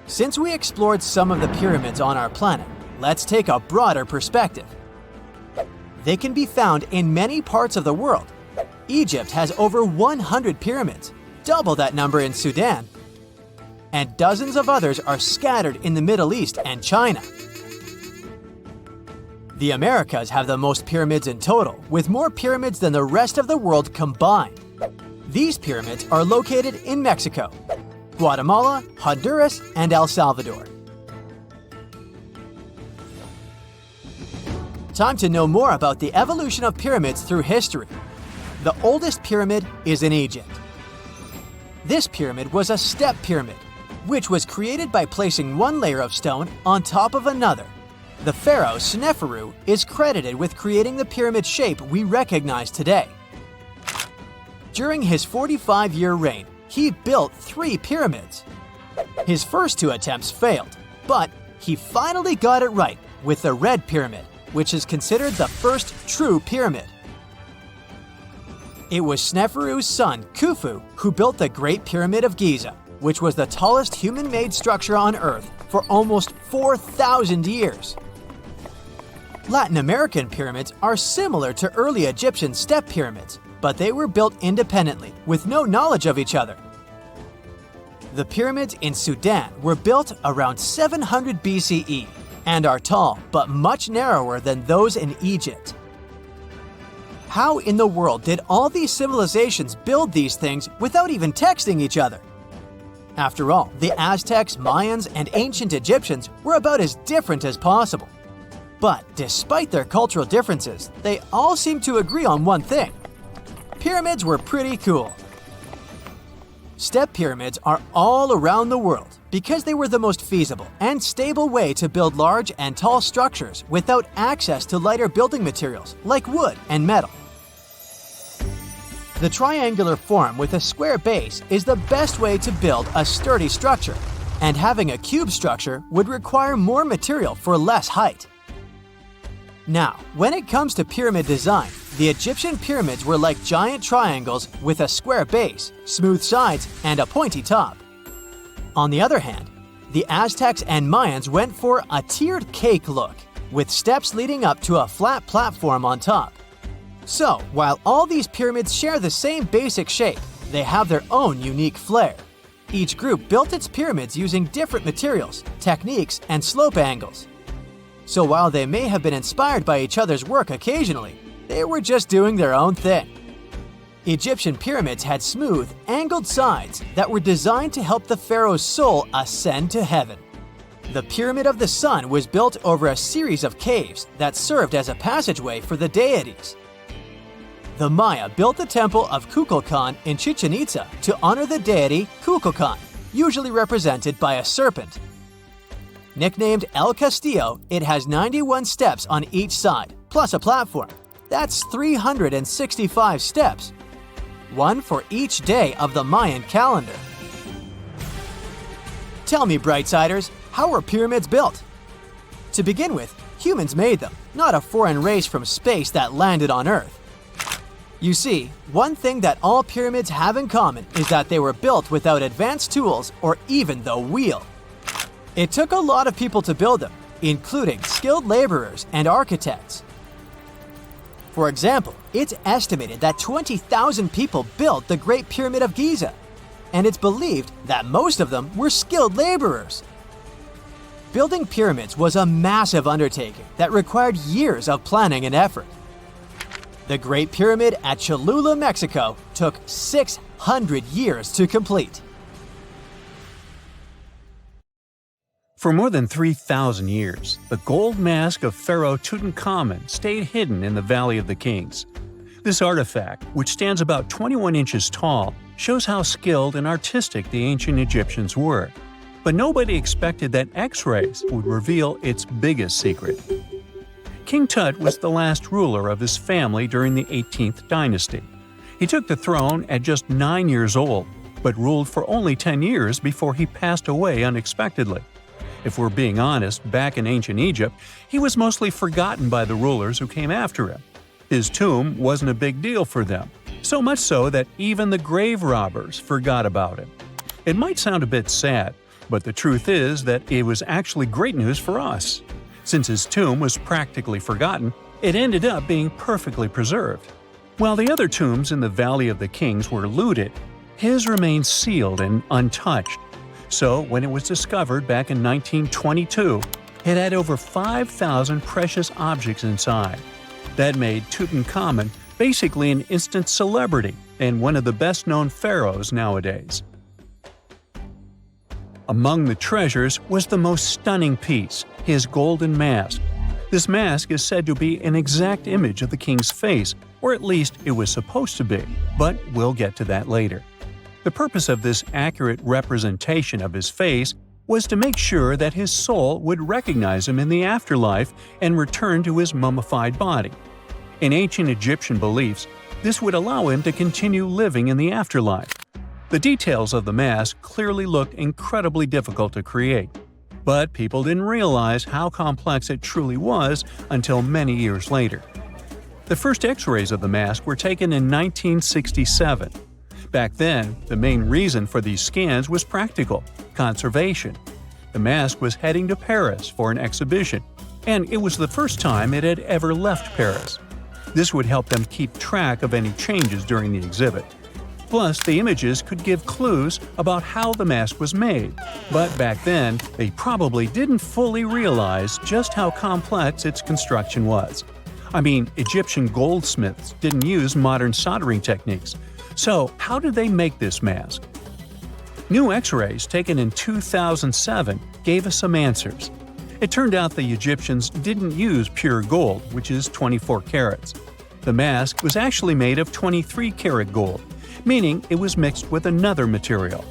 Since we explored some of the pyramids on our planet, let's take a broader perspective. They can be found in many parts of the world. Egypt has over 100 pyramids, double that number in Sudan, and dozens of others are scattered in the Middle East and China. The Americas have the most pyramids in total, with more pyramids than the rest of the world combined. These pyramids are located in Mexico, Guatemala, Honduras, and El Salvador. Time to know more about the evolution of pyramids through history. The oldest pyramid is in Egypt. This pyramid was a step pyramid, which was created by placing one layer of stone on top of another. The pharaoh Sneferu is credited with creating the pyramid shape we recognize today. During his 45-year reign, he built 3 pyramids. His first 2 attempts failed, but he finally got it right with the Red Pyramid, which is considered the first true pyramid. It was Sneferu's son, Khufu, who built the Great Pyramid of Giza, which was the tallest human-made structure on Earth for almost 4,000 years. Latin American pyramids are similar to early Egyptian step pyramids, but they were built independently, with no knowledge of each other. The pyramids in Sudan were built around 700 BCE and are tall but much narrower than those in Egypt. How in the world did all these civilizations build these things without even texting each other? After all, the Aztecs, Mayans, and ancient Egyptians were about as different as possible. But despite their cultural differences, they all seem to agree on one thing: pyramids were pretty cool. Step pyramids are all around the world because they were the most feasible and stable way to build large and tall structures without access to lighter building materials like wood and metal. The triangular form with a square base is the best way to build a sturdy structure, and having a cube structure would require more material for less height. Now, when it comes to pyramid design, the Egyptian pyramids were like giant triangles with a square base, smooth sides, and a pointy top. On the other hand, the Aztecs and Mayans went for a tiered cake look, with steps leading up to a flat platform on top. So, while all these pyramids share the same basic shape, they have their own unique flair. Each group built its pyramids using different materials, techniques, and slope angles. So while they may have been inspired by each other's work occasionally, they were just doing their own thing. Egyptian pyramids had smooth, angled sides that were designed to help the pharaoh's soul ascend to heaven. The Pyramid of the Sun was built over a series of caves that served as a passageway for the deities. The Maya built the temple of Kukulkan in Chichen Itza to honor the deity Kukulkan, usually represented by a serpent. Nicknamed El Castillo, it has 91 steps on each side, plus a platform. That's 365 steps, one for each day of the Mayan calendar. Tell me, Brightsiders, how were pyramids built? To begin with, humans made them, not a foreign race from space that landed on Earth. You see, one thing that all pyramids have in common is that they were built without advanced tools or even the wheel. It took a lot of people to build them, including skilled laborers and architects. For example, it's estimated that 20,000 people built the Great Pyramid of Giza, and it's believed that most of them were skilled laborers. Building pyramids was a massive undertaking that required years of planning and effort. The Great Pyramid at Cholula, Mexico, took 600 years to complete. For more than 3,000 years, the gold mask of Pharaoh Tutankhamun stayed hidden in the Valley of the Kings. This artifact, which stands about 21 inches tall, shows how skilled and artistic the ancient Egyptians were. But nobody expected that X-rays would reveal its biggest secret. King Tut was the last ruler of his family during the 18th dynasty. He took the throne at just 9 years old, but ruled for only 10 years before he passed away unexpectedly. If we're being honest, back in ancient Egypt, he was mostly forgotten by the rulers who came after him. His tomb wasn't a big deal for them, so much so that even the grave robbers forgot about him. It might sound a bit sad, but the truth is that it was actually great news for us. Since his tomb was practically forgotten, it ended up being perfectly preserved. While the other tombs in the Valley of the Kings were looted, his remained sealed and untouched. So, when it was discovered back in 1922, it had over 5,000 precious objects inside. That made Tutankhamun basically an instant celebrity and one of the best-known pharaohs nowadays. Among the treasures was the most stunning piece, his golden mask. This mask is said to be an exact image of the king's face, or at least it was supposed to be, but we'll get to that later. The purpose of this accurate representation of his face was to make sure that his soul would recognize him in the afterlife and return to his mummified body. In ancient Egyptian beliefs, This would allow him to continue living in the afterlife. The details of the mask clearly looked incredibly difficult to create, but people didn't realize how complex it truly was until many years later. The first X-rays of the mask were taken in 1967. Back then, the main reason for these scans was practical – conservation. The mask was heading to Paris for an exhibition, and it was the first time it had ever left Paris. This would help them keep track of any changes during the exhibit. Plus, the images could give clues about how the mask was made, but back then, they probably didn't fully realize just how complex its construction was. I mean, Egyptian goldsmiths didn't use modern soldering techniques. So, how did they make this mask? New X-rays taken in 2007 gave us some answers. It turned out the Egyptians didn't use pure gold, which is 24 carats. The mask was actually made of 23-karat gold, meaning it was mixed with another material.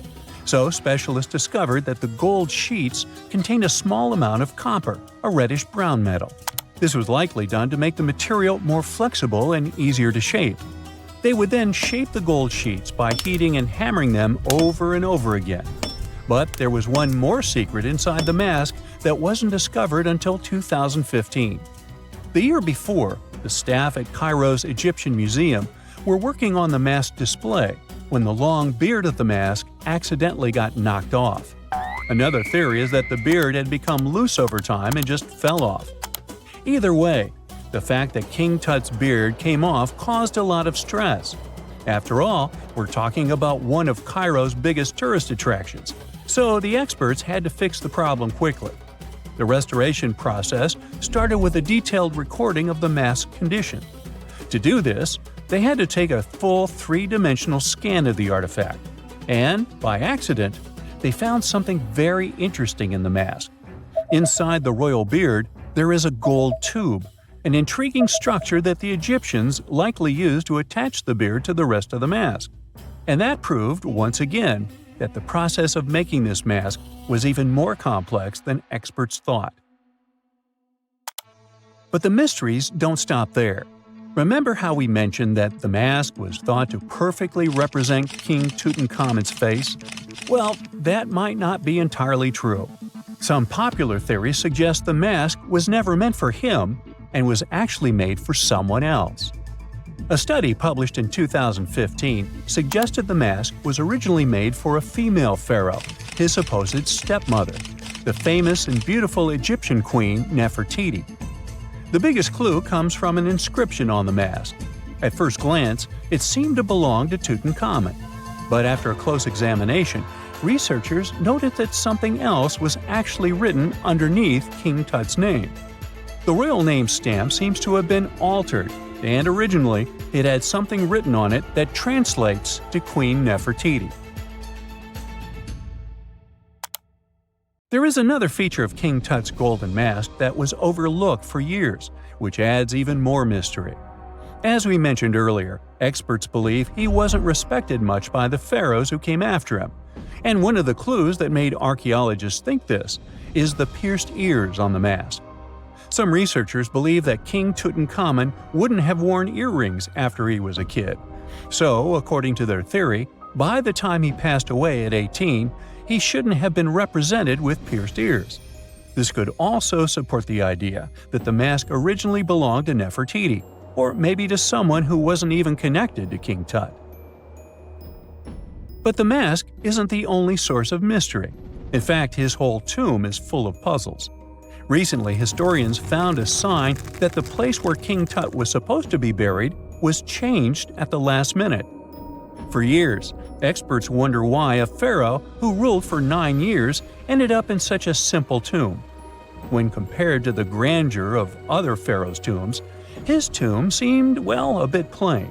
So specialists discovered that the gold sheets contained a small amount of copper, a reddish-brown metal. This was likely done to make the material more flexible and easier to shape. They would then shape the gold sheets by heating and hammering them over and over again. But there was one more secret inside the mask that wasn't discovered until 2015. The year before, the staff at Cairo's Egyptian Museum were working on the mask display when the long beard of the mask accidentally got knocked off. Another theory is that the beard had become loose over time and just fell off. Either way, the fact that King Tut's beard came off caused a lot of stress. After all, we're talking about one of Cairo's biggest tourist attractions, so the experts had to fix the problem quickly. The restoration process started with a detailed recording of the mask's condition. To do this, they had to take a full three-dimensional scan of the artifact, and, by accident, they found something very interesting in the mask. Inside the royal beard, there is a gold tube, an intriguing structure that the Egyptians likely used to attach the beard to the rest of the mask. And that proved, once again, that the process of making this mask was even more complex than experts thought. But the mysteries don't stop there. Remember how we mentioned that the mask was thought to perfectly represent King Tutankhamun's face? Well, that might not be entirely true. Some popular theories suggest the mask was never meant for him and was actually made for someone else. A study published in 2015 suggested the mask was originally made for a female pharaoh, his supposed stepmother, the famous and beautiful Egyptian queen Nefertiti. The biggest clue comes from an inscription on the mask. At first glance, it seemed to belong to Tutankhamun, but after a close examination, researchers noted that something else was actually written underneath King Tut's name. The royal name stamp seems to have been altered, and originally it had something written on it that translates to Queen Nefertiti. There is another feature of King Tut's golden mask that was overlooked for years, which adds even more mystery. As we mentioned earlier, experts believe he wasn't respected much by the pharaohs who came after him. And one of the clues that made archaeologists think this is the pierced ears on the mask. Some researchers believe that King Tutankhamun wouldn't have worn earrings after he was a kid. So, according to their theory, by the time he passed away at 18, he shouldn't have been represented with pierced ears. This could also support the idea that the mask originally belonged to Nefertiti, or maybe to someone who wasn't even connected to King Tut. But the mask isn't the only source of mystery. In fact, his whole tomb is full of puzzles. Recently, historians found a sign that the place where King Tut was supposed to be buried was changed at the last minute. For years, experts wonder why a pharaoh who ruled for 9 years ended up in such a simple tomb. When compared to the grandeur of other pharaohs' tombs, his tomb seemed, well, a bit plain.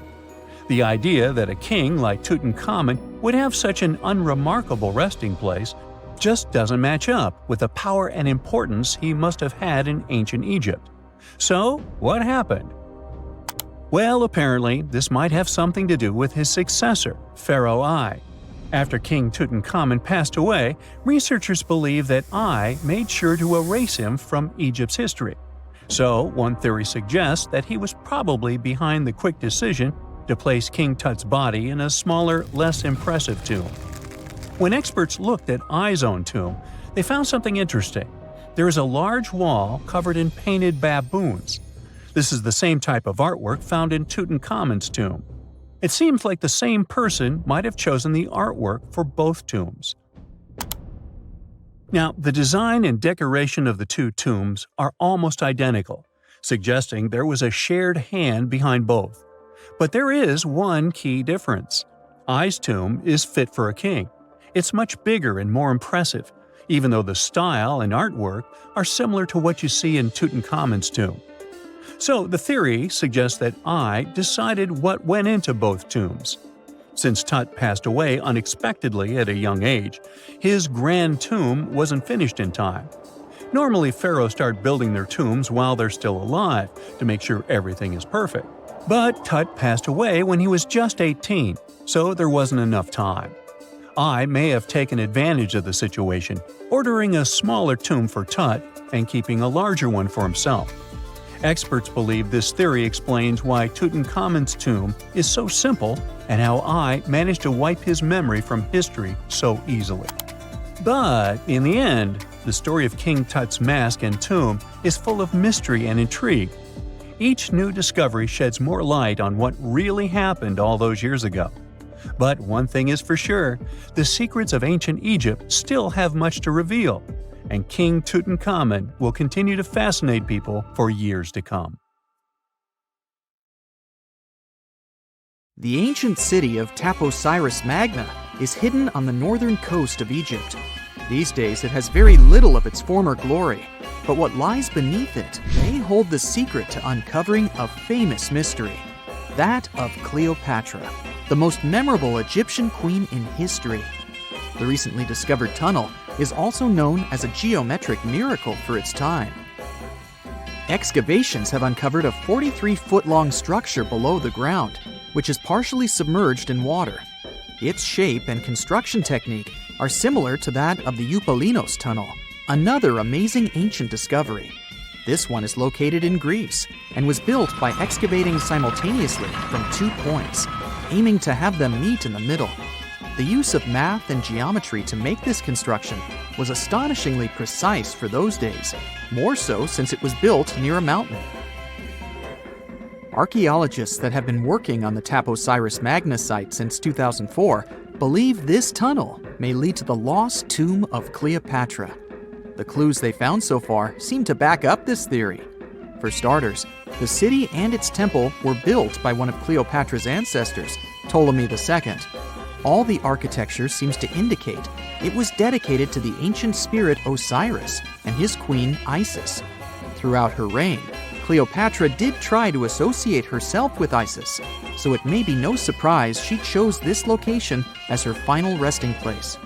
The idea that a king like Tutankhamun would have such an unremarkable resting place just doesn't match up with the power and importance he must have had in ancient Egypt. So, what happened? Well, apparently, this might have something to do with his successor, Pharaoh I. After King Tutankhamun passed away, researchers believe that I made sure to erase him from Egypt's history. So, one theory suggests that he was probably behind the quick decision to place King Tut's body in a smaller, less impressive tomb. When experts looked at I's own tomb, they found something interesting. There is a large wall covered in painted baboons. This is the same type of artwork found in Tutankhamun's tomb. It seems like the same person might have chosen the artwork for both tombs. Now, the design and decoration of the two tombs are almost identical, suggesting there was a shared hand behind both. But there is one key difference. I's tomb is fit for a king. It's much bigger and more impressive, even though the style and artwork are similar to what you see in Tutankhamun's tomb. So the theory suggests that I decided what went into both tombs. Since Tut passed away unexpectedly at a young age, his grand tomb wasn't finished in time. Normally, pharaohs start building their tombs while they're still alive to make sure everything is perfect. But Tut passed away when he was just 18, so there wasn't enough time. I may have taken advantage of the situation, ordering a smaller tomb for Tut and keeping a larger one for himself. Experts believe this theory explains why Tutankhamun's tomb is so simple and how I managed to wipe his memory from history so easily. But in the end, the story of King Tut's mask and tomb is full of mystery and intrigue. Each new discovery sheds more light on what really happened all those years ago. But one thing is for sure, the secrets of ancient Egypt still have much to reveal, and King Tutankhamun will continue to fascinate people for years to come. The ancient city of Taposiris Magna is hidden on the northern coast of Egypt. These days it has very little of its former glory, but what lies beneath it may hold the secret to uncovering a famous mystery, that of Cleopatra, the most memorable Egyptian queen in history. The recently discovered tunnel is also known as a geometric miracle for its time. Excavations have uncovered a 43-foot-long structure below the ground, which is partially submerged in water. Its shape and construction technique are similar to that of the Eupalinos tunnel, another amazing ancient discovery. This one is located in Greece and was built by excavating simultaneously from 2 points, aiming to have them meet in the middle. The use of math and geometry to make this construction was astonishingly precise for those days, more so since it was built near a mountain. Archaeologists that have been working on the Taposiris Magna site since 2004 believe this tunnel may lead to the lost tomb of Cleopatra. The clues they found so far seem to back up this theory. For starters, the city and its temple were built by one of Cleopatra's ancestors, Ptolemy II. All the architecture seems to indicate it was dedicated to the ancient spirit Osiris and his queen Isis. Throughout her reign, Cleopatra did try to associate herself with Isis, so it may be no surprise she chose this location as her final resting place.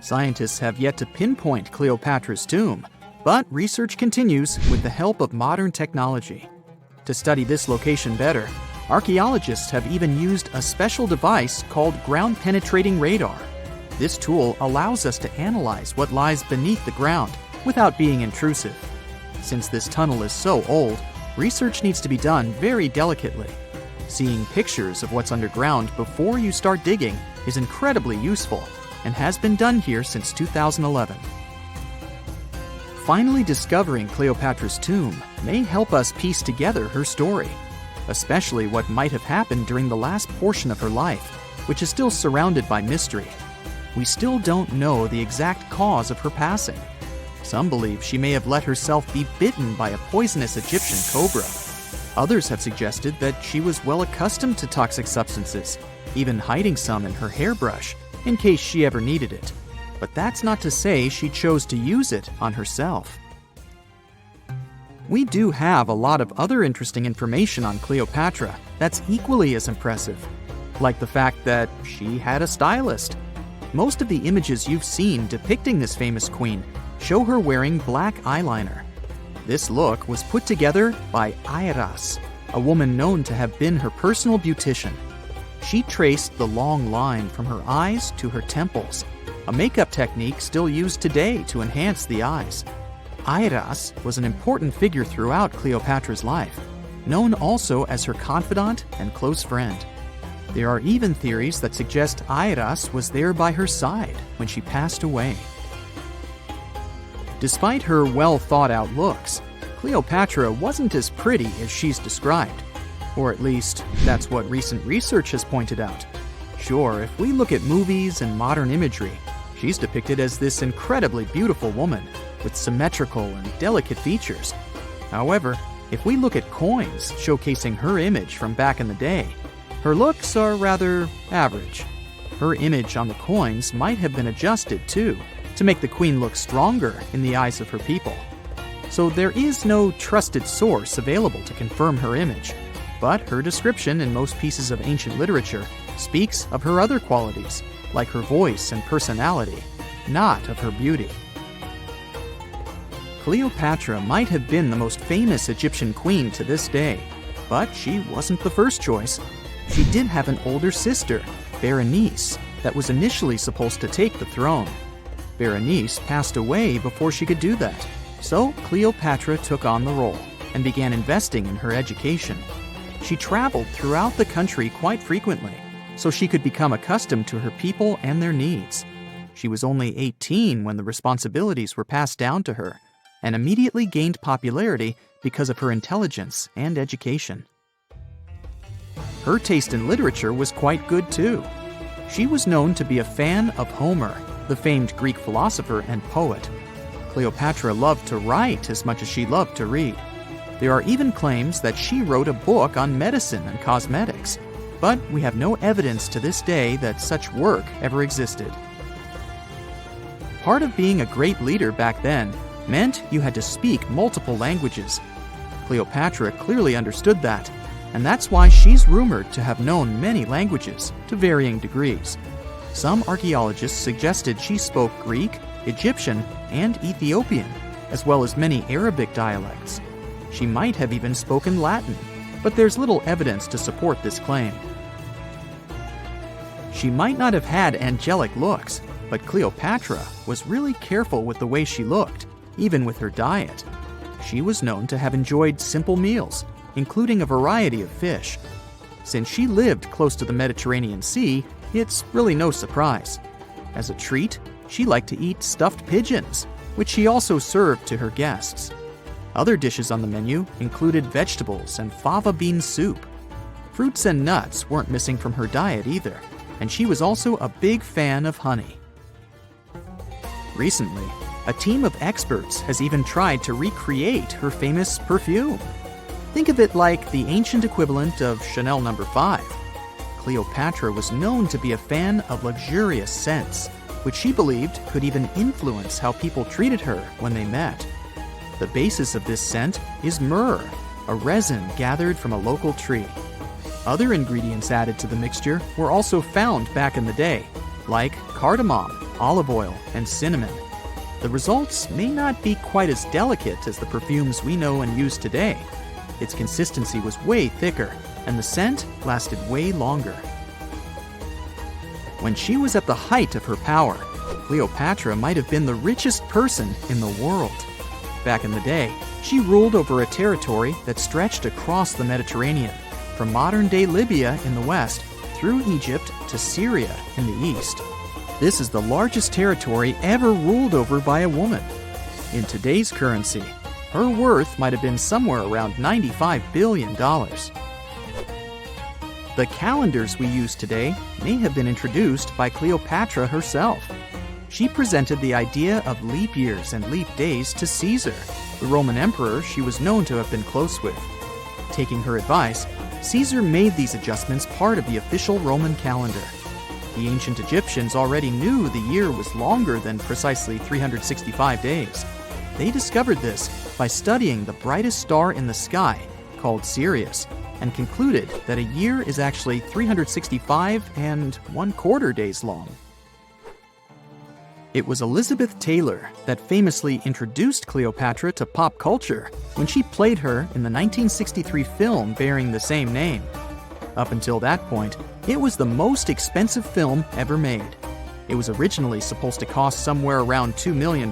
Scientists have yet to pinpoint Cleopatra's tomb, but research continues with the help of modern technology. To study this location better, archaeologists have even used a special device called ground-penetrating radar. This tool allows us to analyze what lies beneath the ground without being intrusive. Since this tunnel is so old, research needs to be done very delicately. Seeing pictures of what's underground before you start digging is incredibly useful and has been done here since 2011. Finally discovering Cleopatra's tomb may help us piece together her story, especially what might have happened during the last portion of her life, which is still surrounded by mystery. We still don't know the exact cause of her passing. Some believe she may have let herself be bitten by a poisonous Egyptian cobra. Others have suggested that she was well accustomed to toxic substances, even hiding some in her hairbrush in case she ever needed it. But that's not to say she chose to use it on herself. We do have a lot of other interesting information on Cleopatra that's equally as impressive, like the fact that she had a stylist. Most of the images you've seen depicting this famous queen show her wearing black eyeliner. This look was put together by Airas, a woman known to have been her personal beautician. She traced the long line from her eyes to her temples, a makeup technique still used today to enhance the eyes. Airas was an important figure throughout Cleopatra's life. known also as her confidant and close friend. There are even theories that suggest Airas was there by her side when she passed away. Despite her well-thought-out looks, Cleopatra wasn't as pretty as she's described. Or at least, that's what recent research has pointed out. Sure, if we look at movies and modern imagery, she's depicted as this incredibly beautiful woman with symmetrical and delicate features. However, if we look at coins showcasing her image from back in the day, her looks are rather average. Her image on the coins might have been adjusted, too, to make the queen look stronger in the eyes of her people. So there is no trusted source available to confirm her image, but her description in most pieces of ancient literature speaks of her other qualities, like her voice and personality, not of her beauty. Cleopatra might have been the most famous Egyptian queen to this day, but she wasn't the first choice. She did have an older sister, Berenice, that was initially supposed to take the throne. Berenice passed away before she could do that, so Cleopatra took on the role and began investing in her education. She traveled throughout the country quite frequently, so she could become accustomed to her people and their needs. She was only 18 when the responsibilities were passed down to her, and immediately gained popularity because of her intelligence and education. Her taste in literature was quite good too. She was known to be a fan of Homer, the famed Greek philosopher and poet. Cleopatra loved to write as much as she loved to read. There are even claims that she wrote a book on medicine and cosmetics, but we have no evidence to this day that such work ever existed. Part of being a great leader back then meant you had to speak multiple languages. Cleopatra clearly understood that, and that's why she's rumored to have known many languages to varying degrees. Some archaeologists suggested she spoke Greek, Egyptian, and Ethiopian, as well as many Arabic dialects. She might have even spoken Latin, but there's little evidence to support this claim. She might not have had angelic looks, but Cleopatra was really careful with the way she looked, even with her diet. She was known to have enjoyed simple meals, including a variety of fish. Since she lived close to the Mediterranean Sea, it's really no surprise. As a treat, she liked to eat stuffed pigeons, which she also served to her guests. Other dishes on the menu included vegetables and fava bean soup. Fruits and nuts weren't missing from her diet either, and she was also a big fan of honey. Recently, a team of experts has even tried to recreate her famous perfume. Think of it like the ancient equivalent of Chanel No. 5. Cleopatra was known to be a fan of luxurious scents, which she believed could even influence how people treated her when they met. The basis of this scent is myrrh, a resin gathered from a local tree. Other ingredients added to the mixture were also found back in the day, like cardamom, olive oil, and cinnamon. The results may not be quite as delicate as the perfumes we know and use today. Its consistency was way thicker, and the scent lasted way longer. When she was at the height of her power, Cleopatra might have been the richest person in the world. Back in the day, she ruled over a territory that stretched across the Mediterranean, from modern-day Libya in the west through Egypt to Syria in the east. This is the largest territory ever ruled over by a woman. In today's currency, her worth might have been somewhere around $95 billion. The calendars we use today may have been introduced by Cleopatra herself. She presented the idea of leap years and leap days to Caesar, the Roman emperor she was known to have been close with. Taking her advice, Caesar made these adjustments part of the official Roman calendar. The ancient Egyptians already knew the year was longer than precisely 365 days. They discovered this by studying the brightest star in the sky, called Sirius, and concluded that a year is actually 365 1/4 days long. It was Elizabeth Taylor that famously introduced Cleopatra to pop culture when she played her in the 1963 film bearing the same name. Up until that point, it was the most expensive film ever made. It was originally supposed to cost somewhere around $2 million,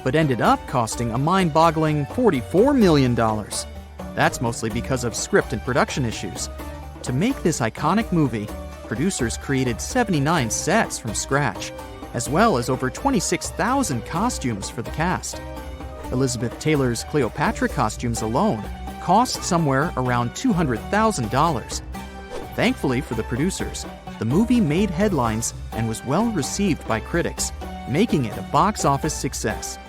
but ended up costing a mind-boggling $44 million. That's mostly because of script and production issues. To make this iconic movie, producers created 79 sets from scratch, as well as over 26,000 costumes for the cast. Elizabeth Taylor's Cleopatra costumes alone cost somewhere around $200,000. Thankfully for the producers, the movie made headlines and was well received by critics, making it a box office success.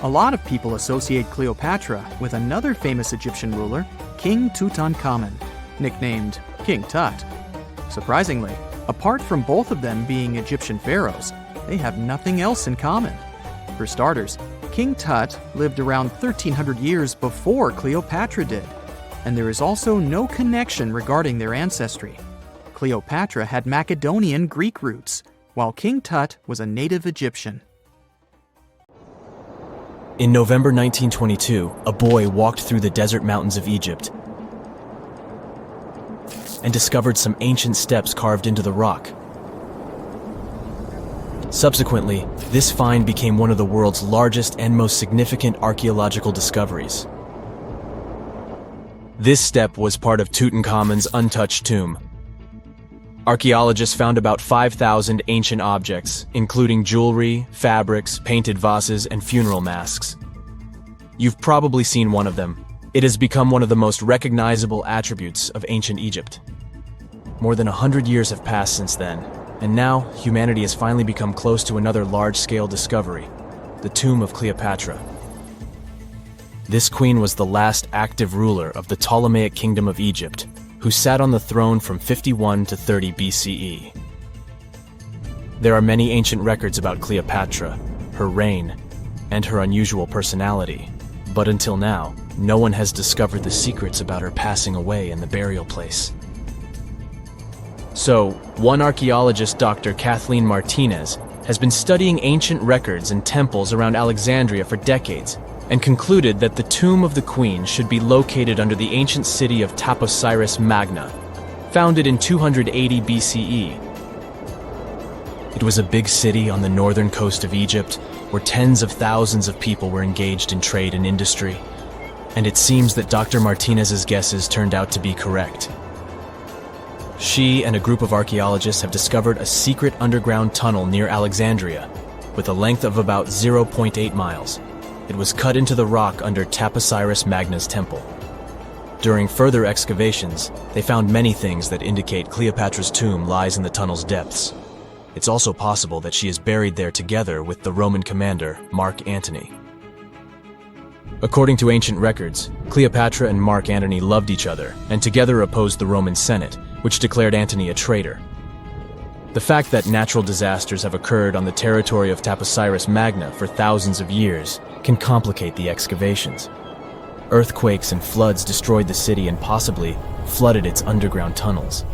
A lot of people associate Cleopatra with another famous Egyptian ruler, King Tutankhamun, nicknamed King Tut. Surprisingly, apart from both of them being Egyptian pharaohs, they have nothing else in common. For starters, King Tut lived around 1300 years before Cleopatra did, and there is also no connection regarding their ancestry. Cleopatra had Macedonian Greek roots, while King Tut was a native Egyptian. In November 1922, a boy walked through the desert mountains of Egypt and discovered some ancient steps carved into the rock. Subsequently, this find became one of the world's largest and most significant archaeological discoveries. This step was part of Tutankhamun's untouched tomb. Archaeologists found about 5,000 ancient objects, including jewelry, fabrics, painted vases, and funeral masks. You've probably seen one of them. It has become one of the most recognizable attributes of ancient Egypt. More than 100 years have passed since then, and now humanity has finally become close to another large-scale discovery, the tomb of Cleopatra. This queen was the last active ruler of the Ptolemaic Kingdom of Egypt, who sat on the throne from 51 to 30 BCE. There are many ancient records about Cleopatra, her reign, and her unusual personality, but until now, no one has discovered the secrets about her passing away in the burial place. So, one archaeologist, Dr. Kathleen Martinez, has been studying ancient records and temples around Alexandria for decades, and concluded that the tomb of the queen should be located under the ancient city of Taposiris Magna, founded in 280 BCE. It was a big city on the northern coast of Egypt, where tens of thousands of people were engaged in trade and industry, and it seems that Dr. Martinez's guesses turned out to be correct. She and a group of archaeologists have discovered a secret underground tunnel near Alexandria, with a length of about 0.8 miles. It was cut into the rock under Taposiris Magna's temple. During further excavations, they found many things that indicate Cleopatra's tomb lies in the tunnel's depths. It's also possible that she is buried there together with the Roman commander, Mark Antony. According to ancient records, Cleopatra and Mark Antony loved each other and together opposed the Roman Senate, which declared Antony a traitor. The fact that natural disasters have occurred on the territory of Taposiris Magna for thousands of years can complicate the excavations. Earthquakes and floods destroyed the city and possibly flooded its underground tunnels.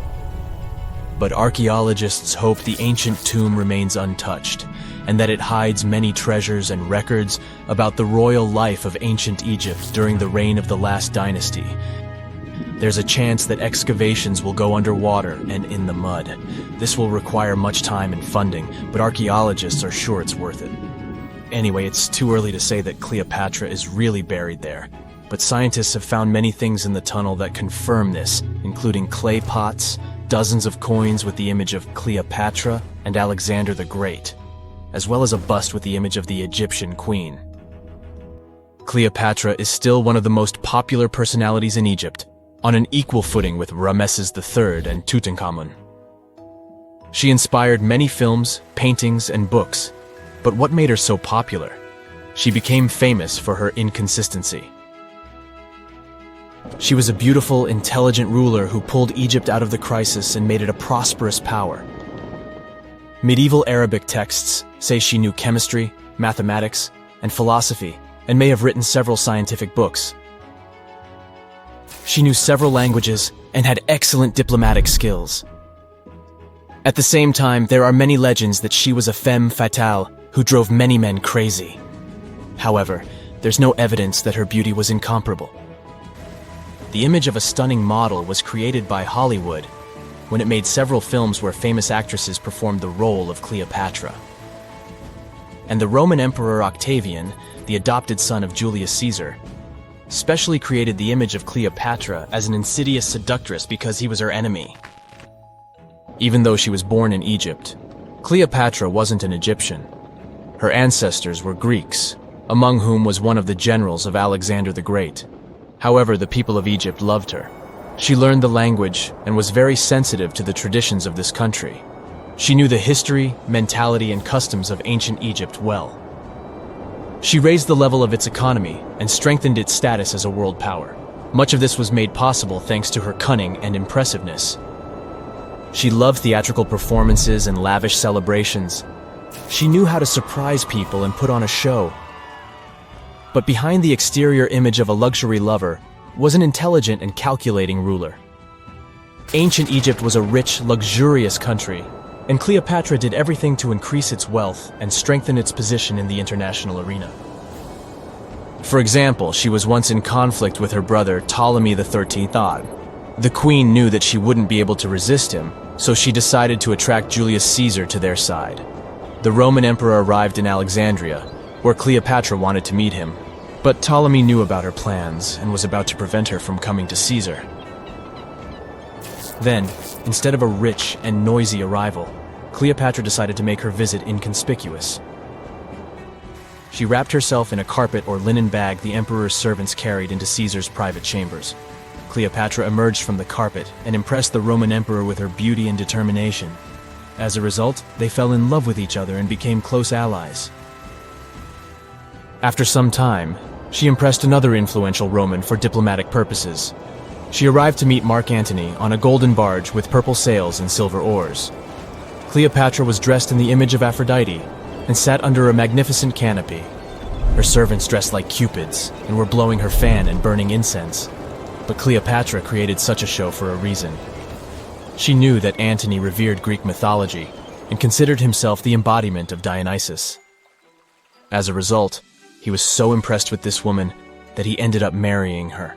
But archaeologists hope the ancient tomb remains untouched, and that it hides many treasures and records about the royal life of ancient Egypt during the reign of the last dynasty. There's a chance that excavations will go underwater and in the mud. This will require much time and funding, but archaeologists are sure it's worth it. Anyway, it's too early to say that Cleopatra is really buried there, but scientists have found many things in the tunnel that confirm this, including clay pots, dozens of coins with the image of Cleopatra and Alexander the Great, as well as a bust with the image of the Egyptian queen. Cleopatra is still one of the most popular personalities in Egypt, on an equal footing with Ramesses III and Tutankhamun. She inspired many films, paintings, and books, but what made her so popular? She became famous for her inconsistency. She was a beautiful, intelligent ruler who pulled Egypt out of the crisis and made it a prosperous power. Medieval Arabic texts say she knew chemistry, mathematics, and philosophy, and may have written several scientific books. She knew several languages and had excellent diplomatic skills. At the same time, there are many legends that she was a femme fatale who drove many men crazy. However, there's no evidence that her beauty was incomparable. The image of a stunning model was created by Hollywood when it made several films where famous actresses performed the role of Cleopatra. And the Roman Emperor Octavian, the adopted son of Julius Caesar, specially created the image of Cleopatra as an insidious seductress because he was her enemy. Even though she was born in Egypt, Cleopatra wasn't an Egyptian. Her ancestors were Greeks, among whom was one of the generals of Alexander the Great. However, the people of Egypt loved her. She learned the language and was very sensitive to the traditions of this country. She knew the history, mentality, and customs of ancient Egypt well. She raised the level of its economy and strengthened its status as a world power. Much of this was made possible thanks to her cunning and impressiveness. She loved theatrical performances and lavish celebrations. She knew how to surprise people and put on a show. But behind the exterior image of a luxury lover was an intelligent and calculating ruler. Ancient Egypt was a rich, luxurious country, and Cleopatra did everything to increase its wealth and strengthen its position in the international arena. For example, she was once in conflict with her brother Ptolemy XIII. The queen knew that she wouldn't be able to resist him, so she decided to attract Julius Caesar to their side. The Roman emperor arrived in Alexandria, where Cleopatra wanted to meet him, but Ptolemy knew about her plans and was about to prevent her from coming to Caesar. Then, instead of a rich and noisy arrival, Cleopatra decided to make her visit inconspicuous. She wrapped herself in a carpet or linen bag the emperor's servants carried into Caesar's private chambers. Cleopatra emerged from the carpet and impressed the Roman emperor with her beauty and determination. As a result, they fell in love with each other and became close allies. After some time, she impressed another influential Roman for diplomatic purposes. She arrived to meet Mark Antony on a golden barge with purple sails and silver oars. Cleopatra was dressed in the image of Aphrodite and sat under a magnificent canopy. Her servants dressed like cupids and were blowing her fan and burning incense. But Cleopatra created such a show for a reason. She knew that Antony revered Greek mythology and considered himself the embodiment of Dionysus. As a result, he was so impressed with this woman that he ended up marrying her.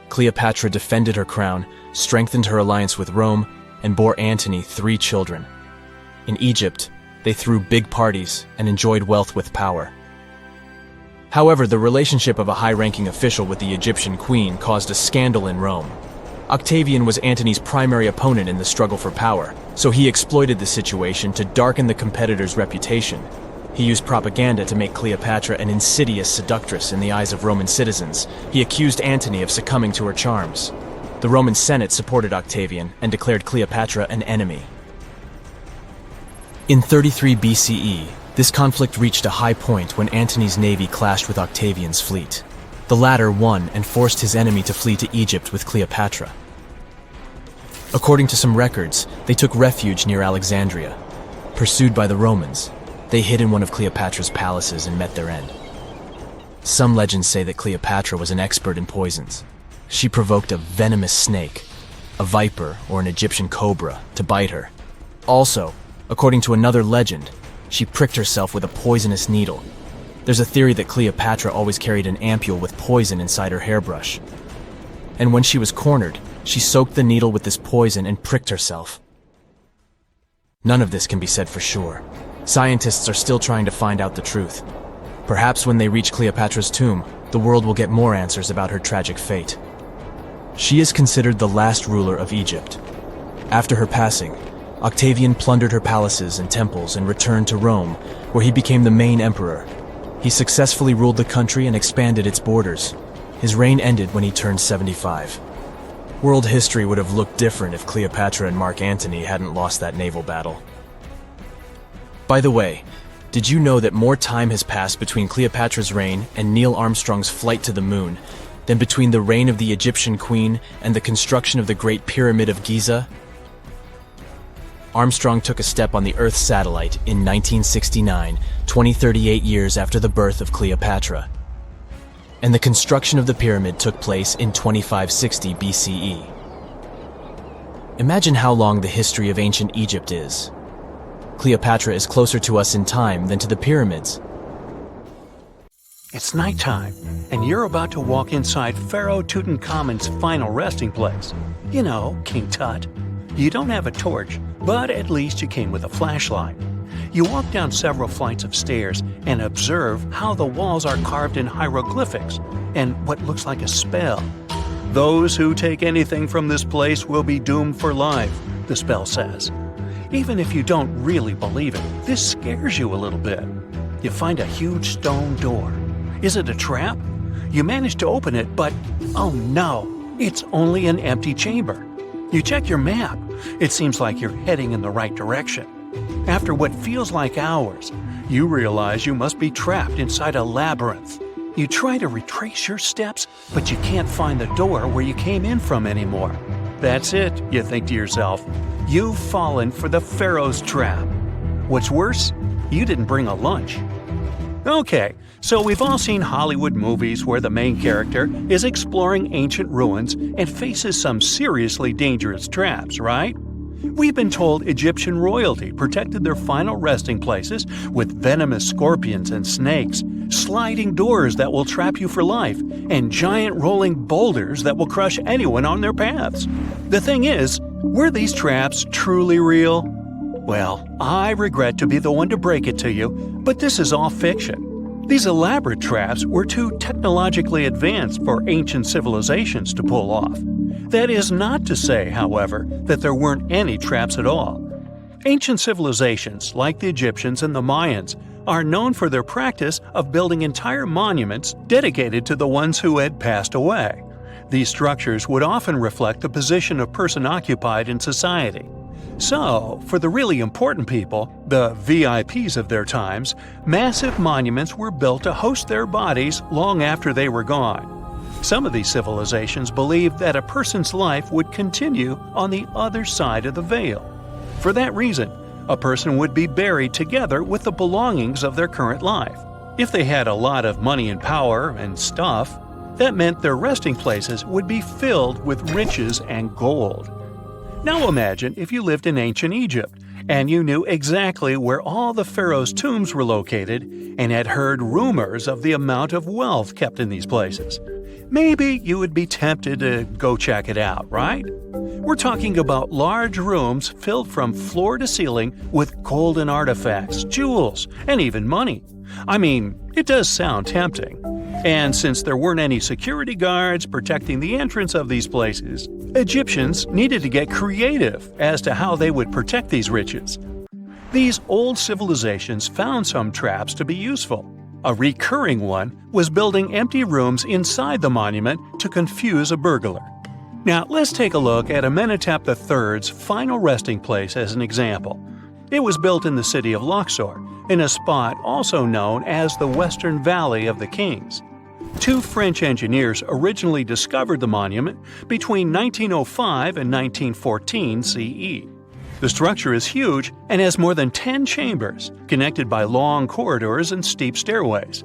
Cleopatra defended her crown, strengthened her alliance with Rome, and bore Antony 3 children. In Egypt, they threw big parties and enjoyed wealth with power. However, the relationship of a high-ranking official with the Egyptian queen caused a scandal in Rome. Octavian was Antony's primary opponent in the struggle for power, so he exploited the situation to darken the competitor's reputation. He used propaganda to make Cleopatra an insidious seductress in the eyes of Roman citizens. He accused Antony of succumbing to her charms. The Roman Senate supported Octavian and declared Cleopatra an enemy. In 33 BCE, this conflict reached a high point when Antony's navy clashed with Octavian's fleet. The latter won and forced his enemy to flee to Egypt with Cleopatra. According to some records, they took refuge near Alexandria. Pursued by the Romans, they hid in one of Cleopatra's palaces and met their end. Some legends say that Cleopatra was an expert in poisons. She provoked a venomous snake, a viper or an Egyptian cobra, to bite her. Also, according to another legend, she pricked herself with a poisonous needle. There's a theory that Cleopatra always carried an ampule with poison inside her hairbrush. And when she was cornered, she soaked the needle with this poison and pricked herself. None of this can be said for sure. Scientists are still trying to find out the truth. Perhaps when they reach Cleopatra's tomb, the world will get more answers about her tragic fate. She is considered the last ruler of Egypt. After her passing, Octavian plundered her palaces and temples and returned to Rome, where he became the main emperor. He successfully ruled the country and expanded its borders. His reign ended when he turned 75. World history would have looked different if Cleopatra and Mark Antony hadn't lost that naval battle. By the way, did you know that more time has passed between Cleopatra's reign and Neil Armstrong's flight to the moon than between the reign of the Egyptian queen and the construction of the Great Pyramid of Giza? Armstrong took a step on the Earth satellite in 1969, 38 years after the birth of Cleopatra. And the construction of the pyramid took place in 2560 BCE. Imagine how long the history of ancient Egypt is. Cleopatra is closer to us in time than to the pyramids. It's nighttime, and you're about to walk inside Pharaoh Tutankhamun's final resting place. You know, King Tut. You don't have a torch, but at least you came with a flashlight. You walk down several flights of stairs and observe how the walls are carved in hieroglyphics and what looks like a spell. Those who take anything from this place will be doomed for life, the spell says. Even if you don't really believe it, this scares you a little bit. You find a huge stone door. Is it a trap? You manage to open it, but oh no, it's only an empty chamber. You check your map. It seems like you're heading in the right direction. After what feels like hours, you realize you must be trapped inside a labyrinth. You try to retrace your steps, but you can't find the door where you came in from anymore. That's it, you think to yourself. You've fallen for the Pharaoh's trap. What's worse, you didn't bring a lunch. Okay, so we've all seen Hollywood movies where the main character is exploring ancient ruins and faces some seriously dangerous traps, right? We've been told Egyptian royalty protected their final resting places with venomous scorpions and snakes, sliding doors that will trap you for life, and giant rolling boulders that will crush anyone on their paths. The thing is, were these traps truly real? Well, I regret to be the one to break it to you, but this is all fiction. These elaborate traps were too technologically advanced for ancient civilizations to pull off. That is not to say, however, that there weren't any traps at all. Ancient civilizations, like the Egyptians and the Mayans, are known for their practice of building entire monuments dedicated to the ones who had passed away. These structures would often reflect the position of person occupied in society. So, for the really important people, the VIPs of their times, massive monuments were built to host their bodies long after they were gone. Some of these civilizations believed that a person's life would continue on the other side of the veil. For that reason, a person would be buried together with the belongings of their current life. If they had a lot of money and power and stuff, that meant their resting places would be filled with riches and gold. Now imagine if you lived in ancient Egypt and you knew exactly where all the pharaoh's tombs were located and had heard rumors of the amount of wealth kept in these places. Maybe you would be tempted to go check it out, right? We're talking about large rooms filled from floor to ceiling with golden artifacts, jewels, and even money. I mean, it does sound tempting. And since there weren't any security guards protecting the entrance of these places, Egyptians needed to get creative as to how they would protect these riches. These old civilizations found some traps to be useful. A recurring one was building empty rooms inside the monument to confuse a burglar. Now, let's take a look at Amenhotep III's final resting place as an example. It was built in the city of Luxor, in a spot also known as the Western Valley of the Kings. Two French engineers originally discovered the monument between 1905 and 1914 CE. The structure is huge and has more than 10 chambers, connected by long corridors and steep stairways.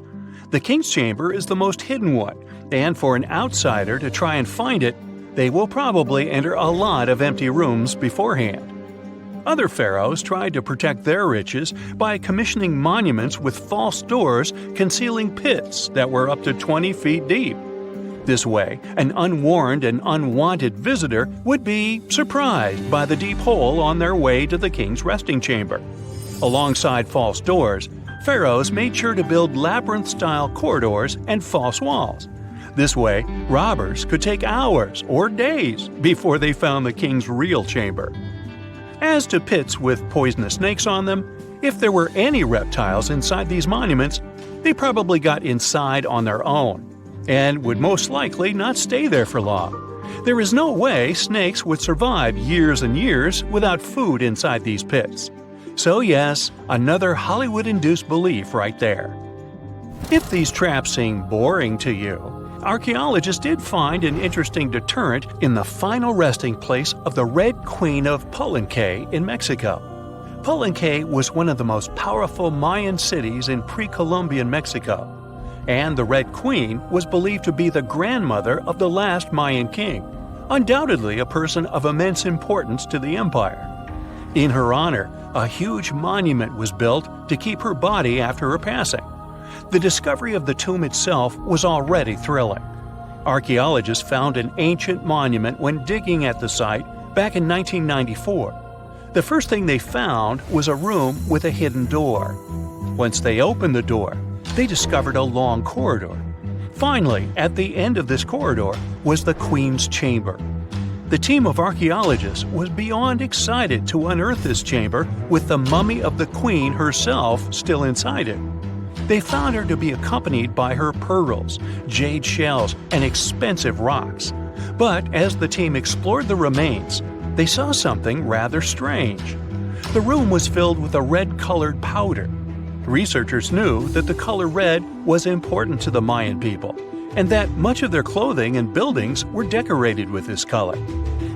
The King's Chamber is the most hidden one, and for an outsider to try and find it, they will probably enter a lot of empty rooms beforehand. Other pharaohs tried to protect their riches by commissioning monuments with false doors concealing pits that were up to 20 feet deep. This way, an unwarned and unwanted visitor would be surprised by the deep hole on their way to the king's resting chamber. Alongside false doors, pharaohs made sure to build labyrinth-style corridors and false walls. This way, robbers could take hours or days before they found the king's real chamber. As to pits with poisonous snakes on them, if there were any reptiles inside these monuments, they probably got inside on their own, and would most likely not stay there for long. There is no way snakes would survive years and years without food inside these pits. So yes, another Hollywood-induced belief right there. If these traps seem boring to you, archaeologists did find an interesting deterrent in the final resting place of the Red Queen of Palenque in Mexico. Palenque was one of the most powerful Mayan cities in pre-Columbian Mexico, and the Red Queen was believed to be the grandmother of the last Mayan king, undoubtedly a person of immense importance to the empire. In her honor, a huge monument was built to keep her body after her passing. The discovery of the tomb itself was already thrilling. Archaeologists found an ancient monument when digging at the site back in 1994. The first thing they found was a room with a hidden door. Once they opened the door, they discovered a long corridor. Finally, at the end of this corridor was the Queen's chamber. The team of archaeologists was beyond excited to unearth this chamber with the mummy of the Queen herself still inside it. They found her to be accompanied by her pearls, jade shells, and expensive rocks. But as the team explored the remains, they saw something rather strange. The room was filled with a red-colored powder. Researchers knew that the color red was important to the Mayan people, and that much of their clothing and buildings were decorated with this color.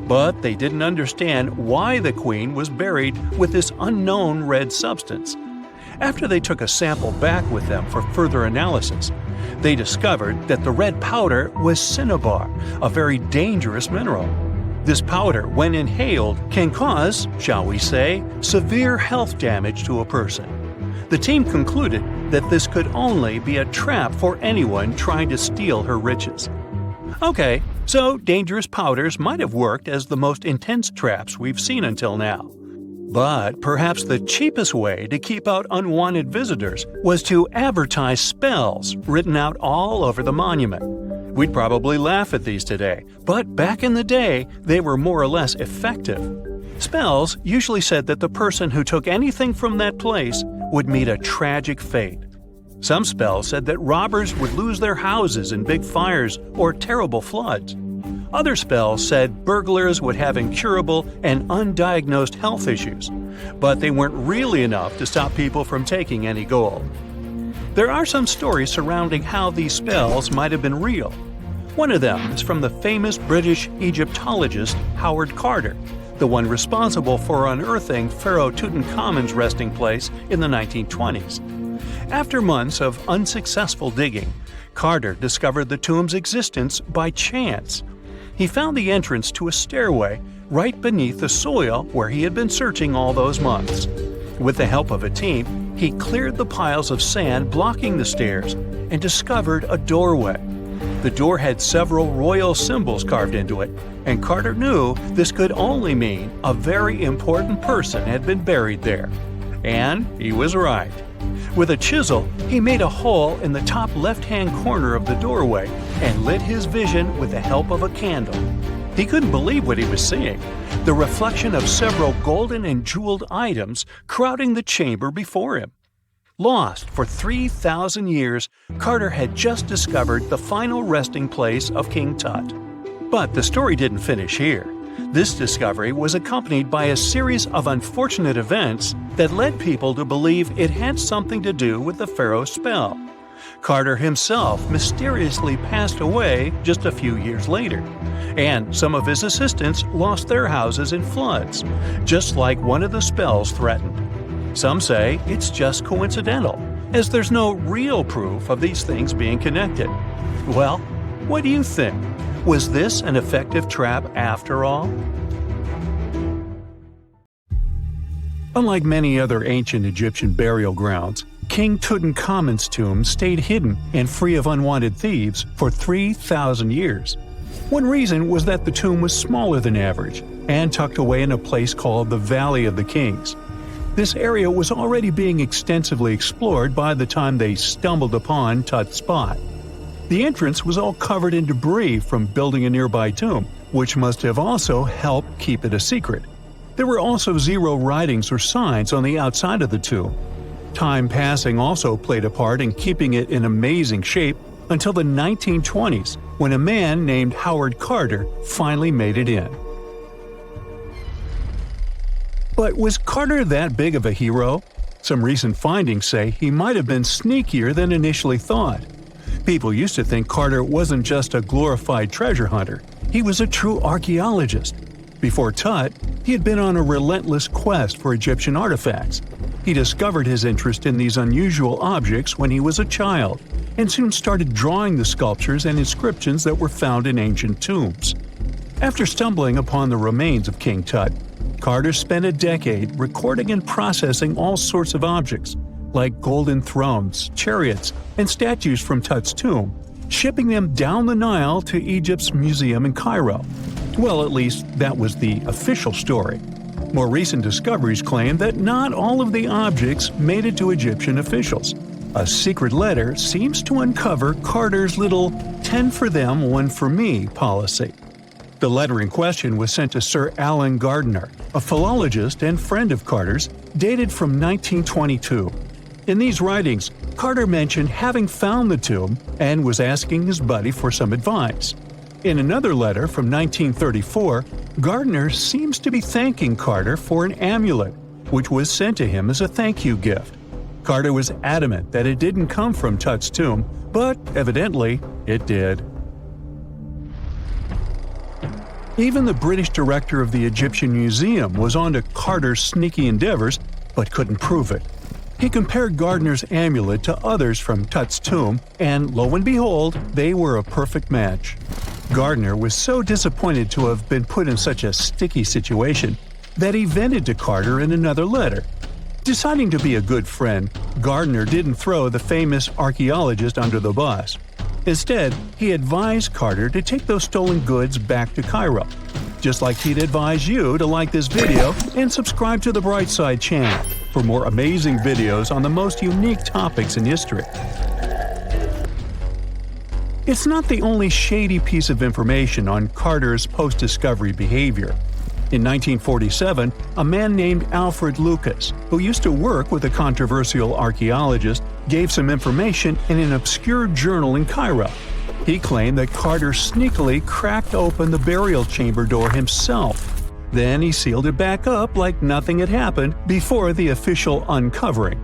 But they didn't understand why the queen was buried with this unknown red substance. After they took a sample back with them for further analysis, they discovered that the red powder was cinnabar, a very dangerous mineral. This powder, when inhaled, can cause, shall we say, severe health damage to a person. The team concluded that this could only be a trap for anyone trying to steal her riches. Okay, so dangerous powders might have worked as the most intense traps we've seen until now. But perhaps the cheapest way to keep out unwanted visitors was to advertise spells written out all over the monument. We'd probably laugh at these today, but back in the day, they were more or less effective. Spells usually said that the person who took anything from that place would meet a tragic fate. Some spells said that robbers would lose their houses in big fires or terrible floods. Other spells said burglars would have incurable and undiagnosed health issues, but they weren't really enough to stop people from taking any gold. There are some stories surrounding how these spells might have been real. One of them is from the famous British Egyptologist Howard Carter, the one responsible for unearthing Pharaoh Tutankhamun's resting place in the 1920s. After months of unsuccessful digging, Carter discovered the tomb's existence by chance. He found the entrance to a stairway right beneath the soil where he had been searching all those months. With the help of a team, he cleared the piles of sand blocking the stairs and discovered a doorway. The door had several royal symbols carved into it, and Carter knew this could only mean a very important person had been buried there. And he was right. With a chisel, he made a hole in the top left-hand corner of the doorway and lit his vision with the help of a candle. He couldn't believe what he was seeing, the reflection of several golden and jeweled items crowding the chamber before him. Lost for 3,000 years, Carter had just discovered the final resting place of King Tut. But the story didn't finish here. This discovery was accompanied by a series of unfortunate events that led people to believe it had something to do with the pharaoh's spell. Carter himself mysteriously passed away just a few years later, and some of his assistants lost their houses in floods, just like one of the spells threatened. Some say it's just coincidental, as there's no real proof of these things being connected. Well, what do you think? Was this an effective trap after all? Unlike many other ancient Egyptian burial grounds, King Tutankhamun's tomb stayed hidden and free of unwanted thieves for 3,000 years. One reason was that the tomb was smaller than average and tucked away in a place called the Valley of the Kings. This area was already being extensively explored by the time they stumbled upon Tut's spot. The entrance was all covered in debris from building a nearby tomb, which must have also helped keep it a secret. There were also zero writings or signs on the outside of the tomb. Time passing also played a part in keeping it in amazing shape until the 1920s, when a man named Howard Carter finally made it in. But was Carter that big of a hero? Some recent findings say he might have been sneakier than initially thought. People used to think Carter wasn't just a glorified treasure hunter, he was a true archaeologist. Before Tut, he had been on a relentless quest for Egyptian artifacts. He discovered his interest in these unusual objects when he was a child, and soon started drawing the sculptures and inscriptions that were found in ancient tombs. After stumbling upon the remains of King Tut, Carter spent a decade recording and processing all sorts of objects, like golden thrones, chariots, and statues from Tut's tomb, shipping them down the Nile to Egypt's museum in Cairo. Well, at least that was the official story. More recent discoveries claim that not all of the objects made it to Egyptian officials. A secret letter seems to uncover Carter's little 10 for them, 1 for me policy. The letter in question was sent to Sir Alan Gardiner, a philologist and friend of Carter's, dated from 1922. In these writings, Carter mentioned having found the tomb and was asking his buddy for some advice. In another letter from 1934, Gardiner seems to be thanking Carter for an amulet, which was sent to him as a thank you gift. Carter was adamant that it didn't come from Tut's tomb, but evidently it did. Even the British director of the Egyptian Museum was onto Carter's sneaky endeavors, but couldn't prove it. He compared Gardiner's amulet to others from Tut's tomb, and lo and behold, they were a perfect match. Gardiner was so disappointed to have been put in such a sticky situation that he vented to Carter in another letter. Deciding to be a good friend, Gardiner didn't throw the famous archaeologist under the bus. Instead, he advised Carter to take those stolen goods back to Cairo, just like he'd advise you to like this video and subscribe to the Brightside channel for more amazing videos on the most unique topics in history. It's not the only shady piece of information on Carter's post-discovery behavior. In 1947, a man named Alfred Lucas, who used to work with a controversial archaeologist, gave some information in an obscure journal in Cairo. He claimed that Carter sneakily cracked open the burial chamber door himself. Then he sealed it back up like nothing had happened before the official uncovering.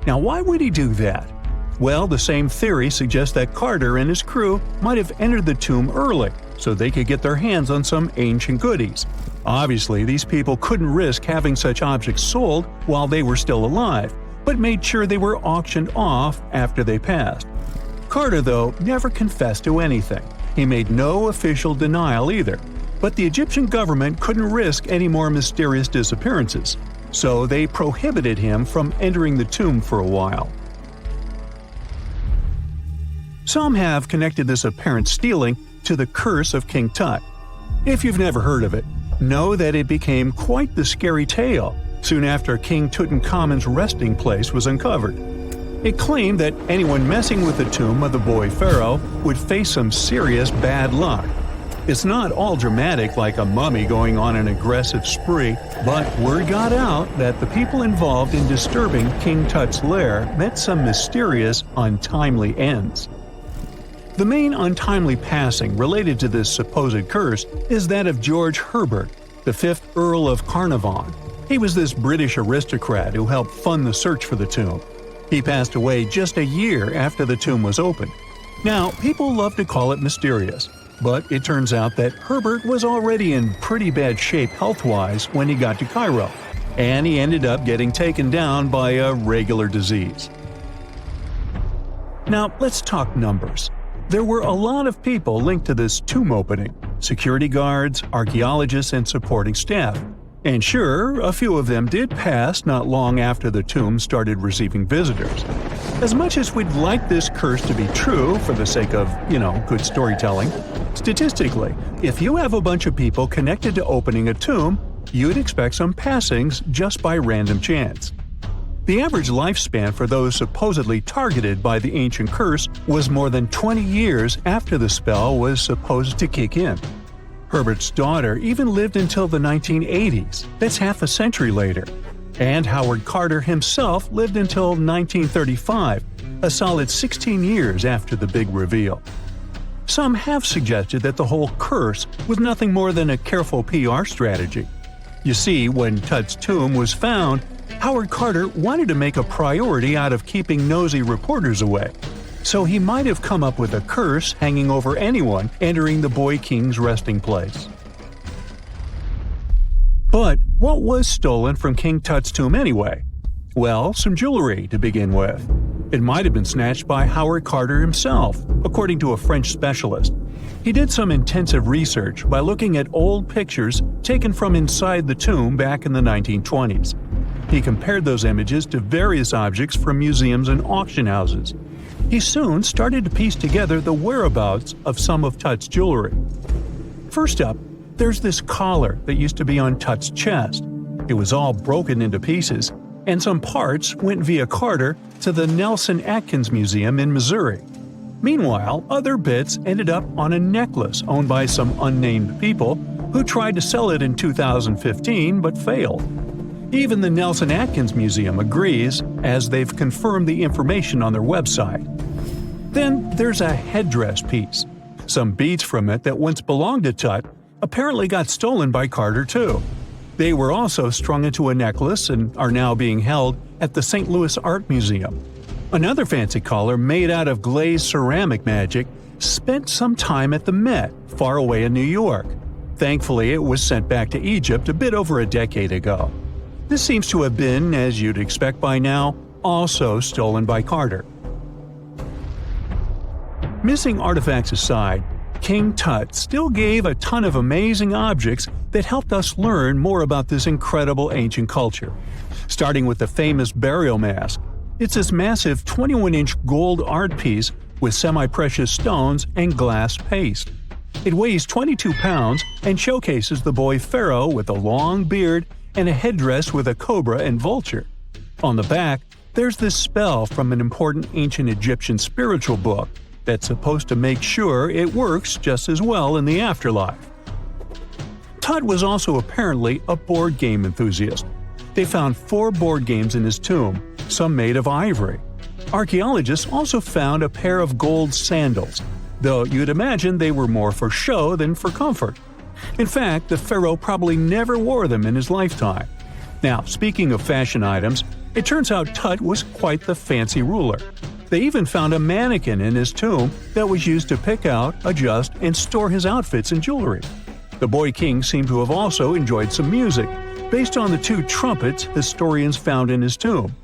Now, why would he do that? Well, the same theory suggests that Carter and his crew might have entered the tomb early so they could get their hands on some ancient goodies. Obviously, these people couldn't risk having such objects sold while they were still alive, but made sure they were auctioned off after they passed. Carter, though, never confessed to anything. He made no official denial either, but the Egyptian government couldn't risk any more mysterious disappearances, so they prohibited him from entering the tomb for a while. Some have connected this apparent stealing to the curse of King Tut. If you've never heard of it, know that it became quite the scary tale soon after King Tutankhamun's resting place was uncovered. It claimed that anyone messing with the tomb of the boy pharaoh would face some serious bad luck. It's not all dramatic like a mummy going on an aggressive spree, but word got out that the people involved in disturbing King Tut's lair met some mysterious, untimely ends. The main untimely passing related to this supposed curse is that of George Herbert, the 5th Earl of Carnarvon. He was this British aristocrat who helped fund the search for the tomb. He passed away just a year after the tomb was opened. Now, people love to call it mysterious, but it turns out that Herbert was already in pretty bad shape health-wise when he got to Cairo, and he ended up getting taken down by a regular disease. Now, let's talk numbers. There were a lot of people linked to this tomb opening: security guards, archaeologists, and supporting staff. And sure, a few of them did pass not long after the tomb started receiving visitors. As much as we'd like this curse to be true for the sake of, good storytelling, statistically, if you have a bunch of people connected to opening a tomb, you'd expect some passings just by random chance. The average lifespan for those supposedly targeted by the ancient curse was more than 20 years after the spell was supposed to kick in. Herbert's daughter even lived until the 1980s, that's half a century later. And Howard Carter himself lived until 1935, a solid 16 years after the big reveal. Some have suggested that the whole curse was nothing more than a careful PR strategy. You see, when Tut's tomb was found, Howard Carter wanted to make a priority out of keeping nosy reporters away, so he might have come up with a curse hanging over anyone entering the boy king's resting place. But what was stolen from King Tut's tomb anyway? Well, some jewelry to begin with. It might have been snatched by Howard Carter himself, according to a French specialist. He did some intensive research by looking at old pictures taken from inside the tomb back in the 1920s. He compared those images to various objects from museums and auction houses. He soon started to piece together the whereabouts of some of Tut's jewelry. First up, there's this collar that used to be on Tut's chest. It was all broken into pieces, and some parts went via Carter to the Nelson Atkins Museum in Missouri. Meanwhile, other bits ended up on a necklace owned by some unnamed people who tried to sell it in 2015 but failed. Even the Nelson Atkins Museum agrees, as they've confirmed the information on their website. Then there's a headdress piece. Some beads from it that once belonged to Tut apparently got stolen by Carter too. They were also strung into a necklace and are now being held at the St. Louis Art Museum. Another fancy collar made out of glazed ceramic magic spent some time at the Met, far away in New York. Thankfully, it was sent back to Egypt a bit over a decade ago. This seems to have been, as you'd expect by now, also stolen by Carter. Missing artifacts aside, King Tut still gave a ton of amazing objects that helped us learn more about this incredible ancient culture. Starting with the famous burial mask. It's this massive 21-inch gold art piece with semi-precious stones and glass paste. It weighs 22 pounds and showcases the boy pharaoh with a long beard and a headdress with a cobra and vulture. On the back, there's this spell from an important ancient Egyptian spiritual book that's supposed to make sure it works just as well in the afterlife. Tut was also apparently a board game enthusiast. They found 4 board games in his tomb, some made of ivory. Archaeologists also found a pair of gold sandals, though you'd imagine they were more for show than for comfort. In fact, the pharaoh probably never wore them in his lifetime. Now, speaking of fashion items, it turns out Tut was quite the fancy ruler. They even found a mannequin in his tomb that was used to pick out, adjust, and store his outfits and jewelry. The boy king seemed to have also enjoyed some music, based on the 2 trumpets historians found in his tomb.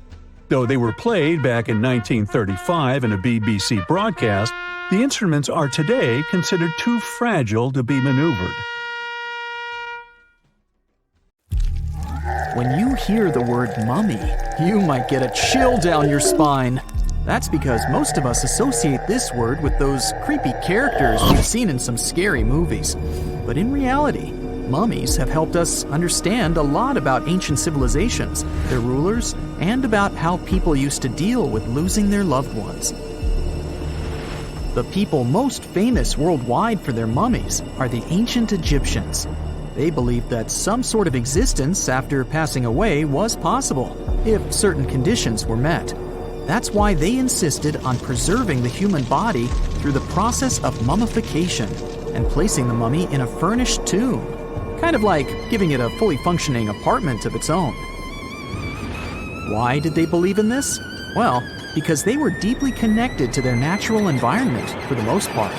Though they were played back in 1935 in a BBC broadcast, the instruments are today considered too fragile to be maneuvered. When you hear the word mummy, you might get a chill down your spine. That's because most of us associate this word with those creepy characters we've seen in some scary movies. But in reality, mummies have helped us understand a lot about ancient civilizations, their rulers, and about how people used to deal with losing their loved ones. The people most famous worldwide for their mummies are the ancient Egyptians. They believed that some sort of existence after passing away was possible, if certain conditions were met. That's why they insisted on preserving the human body through the process of mummification and placing the mummy in a furnished tomb, kind of like giving it a fully functioning apartment of its own. Why did they believe in this? Well, because they were deeply connected to their natural environment for the most part.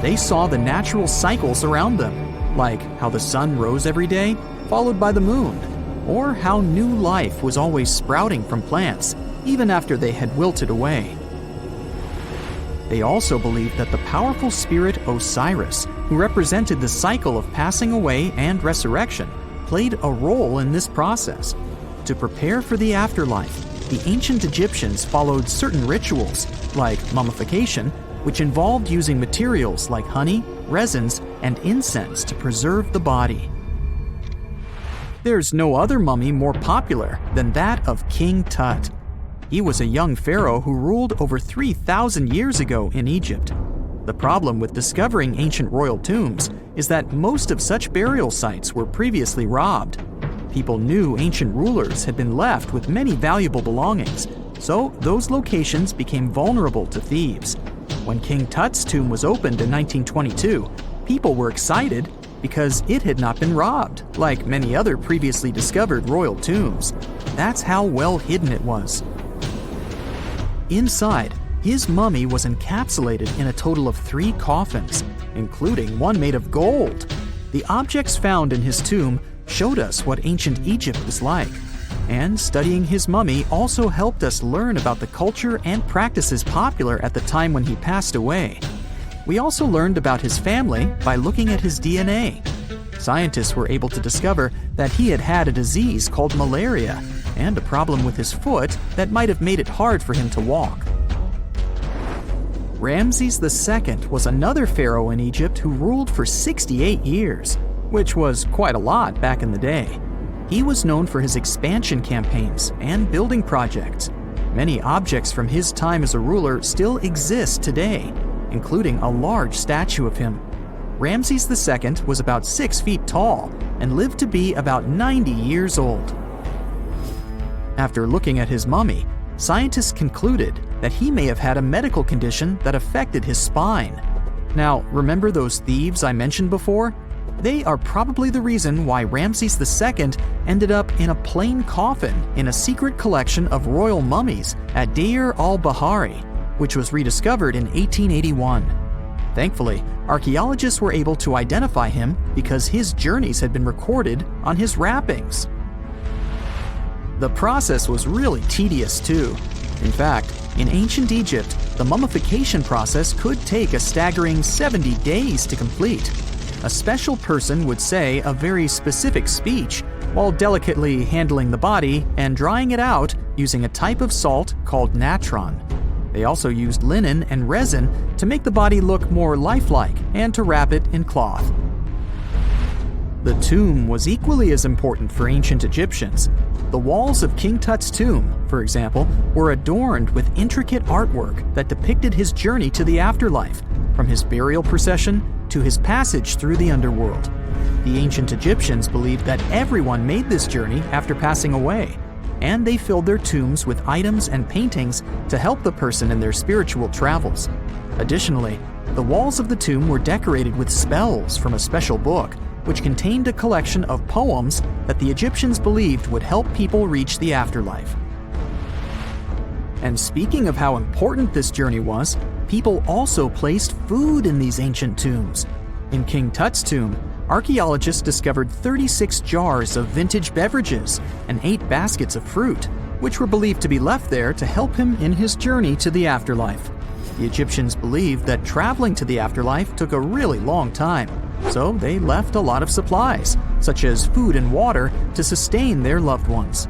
They saw the natural cycles around them, like how the sun rose every day, followed by the moon, or how new life was always sprouting from plants, even after they had wilted away. They also believed that the powerful spirit Osiris, who represented the cycle of passing away and resurrection, played a role in this process. To prepare for the afterlife, the ancient Egyptians followed certain rituals, like mummification, which involved using materials like honey, resins, and incense to preserve the body. There's no other mummy more popular than that of King Tut. He was a young pharaoh who ruled over 3,000 years ago in Egypt. The problem with discovering ancient royal tombs is that most of such burial sites were previously robbed. People knew ancient rulers had been left with many valuable belongings, so those locations became vulnerable to thieves. When King Tut's tomb was opened in 1922, people were excited because it had not been robbed, like many other previously discovered royal tombs. That's how well hidden it was. Inside, his mummy was encapsulated in a total of 3 coffins, including one made of gold. The objects found in his tomb showed us what ancient Egypt was like, and studying his mummy also helped us learn about the culture and practices popular at the time when he passed away. We also learned about his family by looking at his DNA. Scientists were able to discover that he had had a disease called malaria and a problem with his foot that might have made it hard for him to walk. Ramses II was another pharaoh in Egypt who ruled for 68 years, which was quite a lot back in the day. He was known for his expansion campaigns and building projects. Many objects from his time as a ruler still exist today, including a large statue of him. Ramses II was about 6 feet tall and lived to be about 90 years old. After looking at his mummy, scientists concluded that he may have had a medical condition that affected his spine. Now, remember those thieves I mentioned before? They are probably the reason why Ramses II ended up in a plain coffin in a secret collection of royal mummies at Deir al-Bahari, which was rediscovered in 1881. Thankfully, archaeologists were able to identify him because his journeys had been recorded on his wrappings. The process was really tedious too. In fact, in ancient Egypt, the mummification process could take a staggering 70 days to complete. A special person would say a very specific speech while delicately handling the body and drying it out using a type of salt called natron. They also used linen and resin to make the body look more lifelike and to wrap it in cloth. The tomb was equally as important for ancient Egyptians. The walls of King Tut's tomb, for example, were adorned with intricate artwork that depicted his journey to the afterlife, from his burial procession to his passage through the underworld. The ancient Egyptians believed that everyone made this journey after passing away, and they filled their tombs with items and paintings to help the person in their spiritual travels. Additionally, the walls of the tomb were decorated with spells from a special book, which contained a collection of poems that the Egyptians believed would help people reach the afterlife. And speaking of how important this journey was, people also placed food in these ancient tombs. In King Tut's tomb, archaeologists discovered 36 jars of vintage beverages and 8 baskets of fruit, which were believed to be left there to help him in his journey to the afterlife. The Egyptians believed that traveling to the afterlife took a really long time, so they left a lot of supplies, such as food and water, to sustain their loved ones.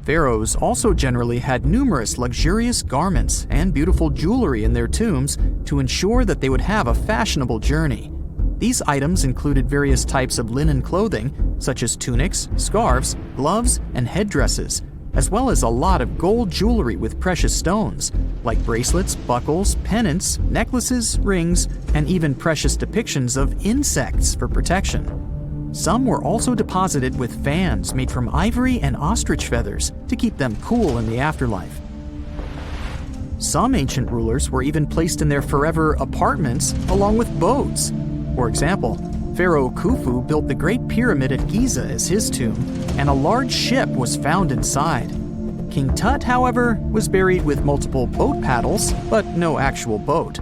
Pharaohs also generally had numerous luxurious garments and beautiful jewelry in their tombs to ensure that they would have a fashionable journey. These items included various types of linen clothing, such as tunics, scarves, gloves, and headdresses, as well as a lot of gold jewelry with precious stones, like bracelets, buckles, pendants, necklaces, rings, and even precious depictions of insects for protection. Some were also deposited with fans made from ivory and ostrich feathers to keep them cool in the afterlife. Some ancient rulers were even placed in their forever apartments along with boats. For example, Pharaoh Khufu built the Great Pyramid at Giza as his tomb, and a large ship was found inside. King Tut, however, was buried with multiple boat paddles, but no actual boat.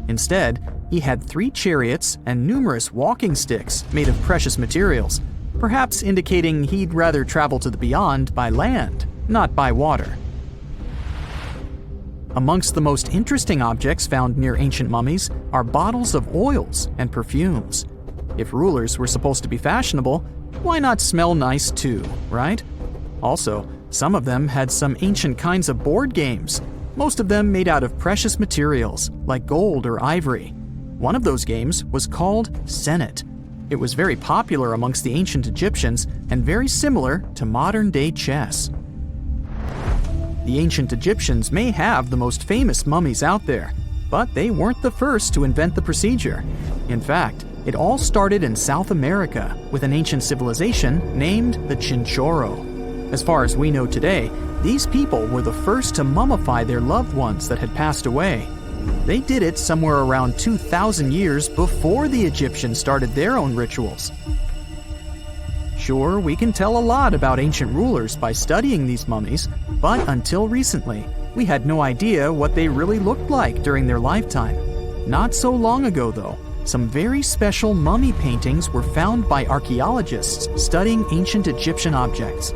Instead, he had 3 chariots and numerous walking sticks made of precious materials, perhaps indicating he'd rather travel to the beyond by land, not by water. Amongst the most interesting objects found near ancient mummies are bottles of oils and perfumes. If rulers were supposed to be fashionable, why not smell nice too, right? Also, some of them had some ancient kinds of board games, most of them made out of precious materials like gold or ivory. One of those games was called Senet. It was very popular amongst the ancient Egyptians and very similar to modern-day chess. The ancient Egyptians may have the most famous mummies out there, but they weren't the first to invent the procedure. In fact, it all started in South America with an ancient civilization named the Chinchorro. As far as we know today, these people were the first to mummify their loved ones that had passed away. They did it somewhere around 2,000 years before the Egyptians started their own rituals. Sure, we can tell a lot about ancient rulers by studying these mummies, but until recently, we had no idea what they really looked like during their lifetime. Not so long ago, though, some very special mummy paintings were found by archaeologists studying ancient Egyptian objects.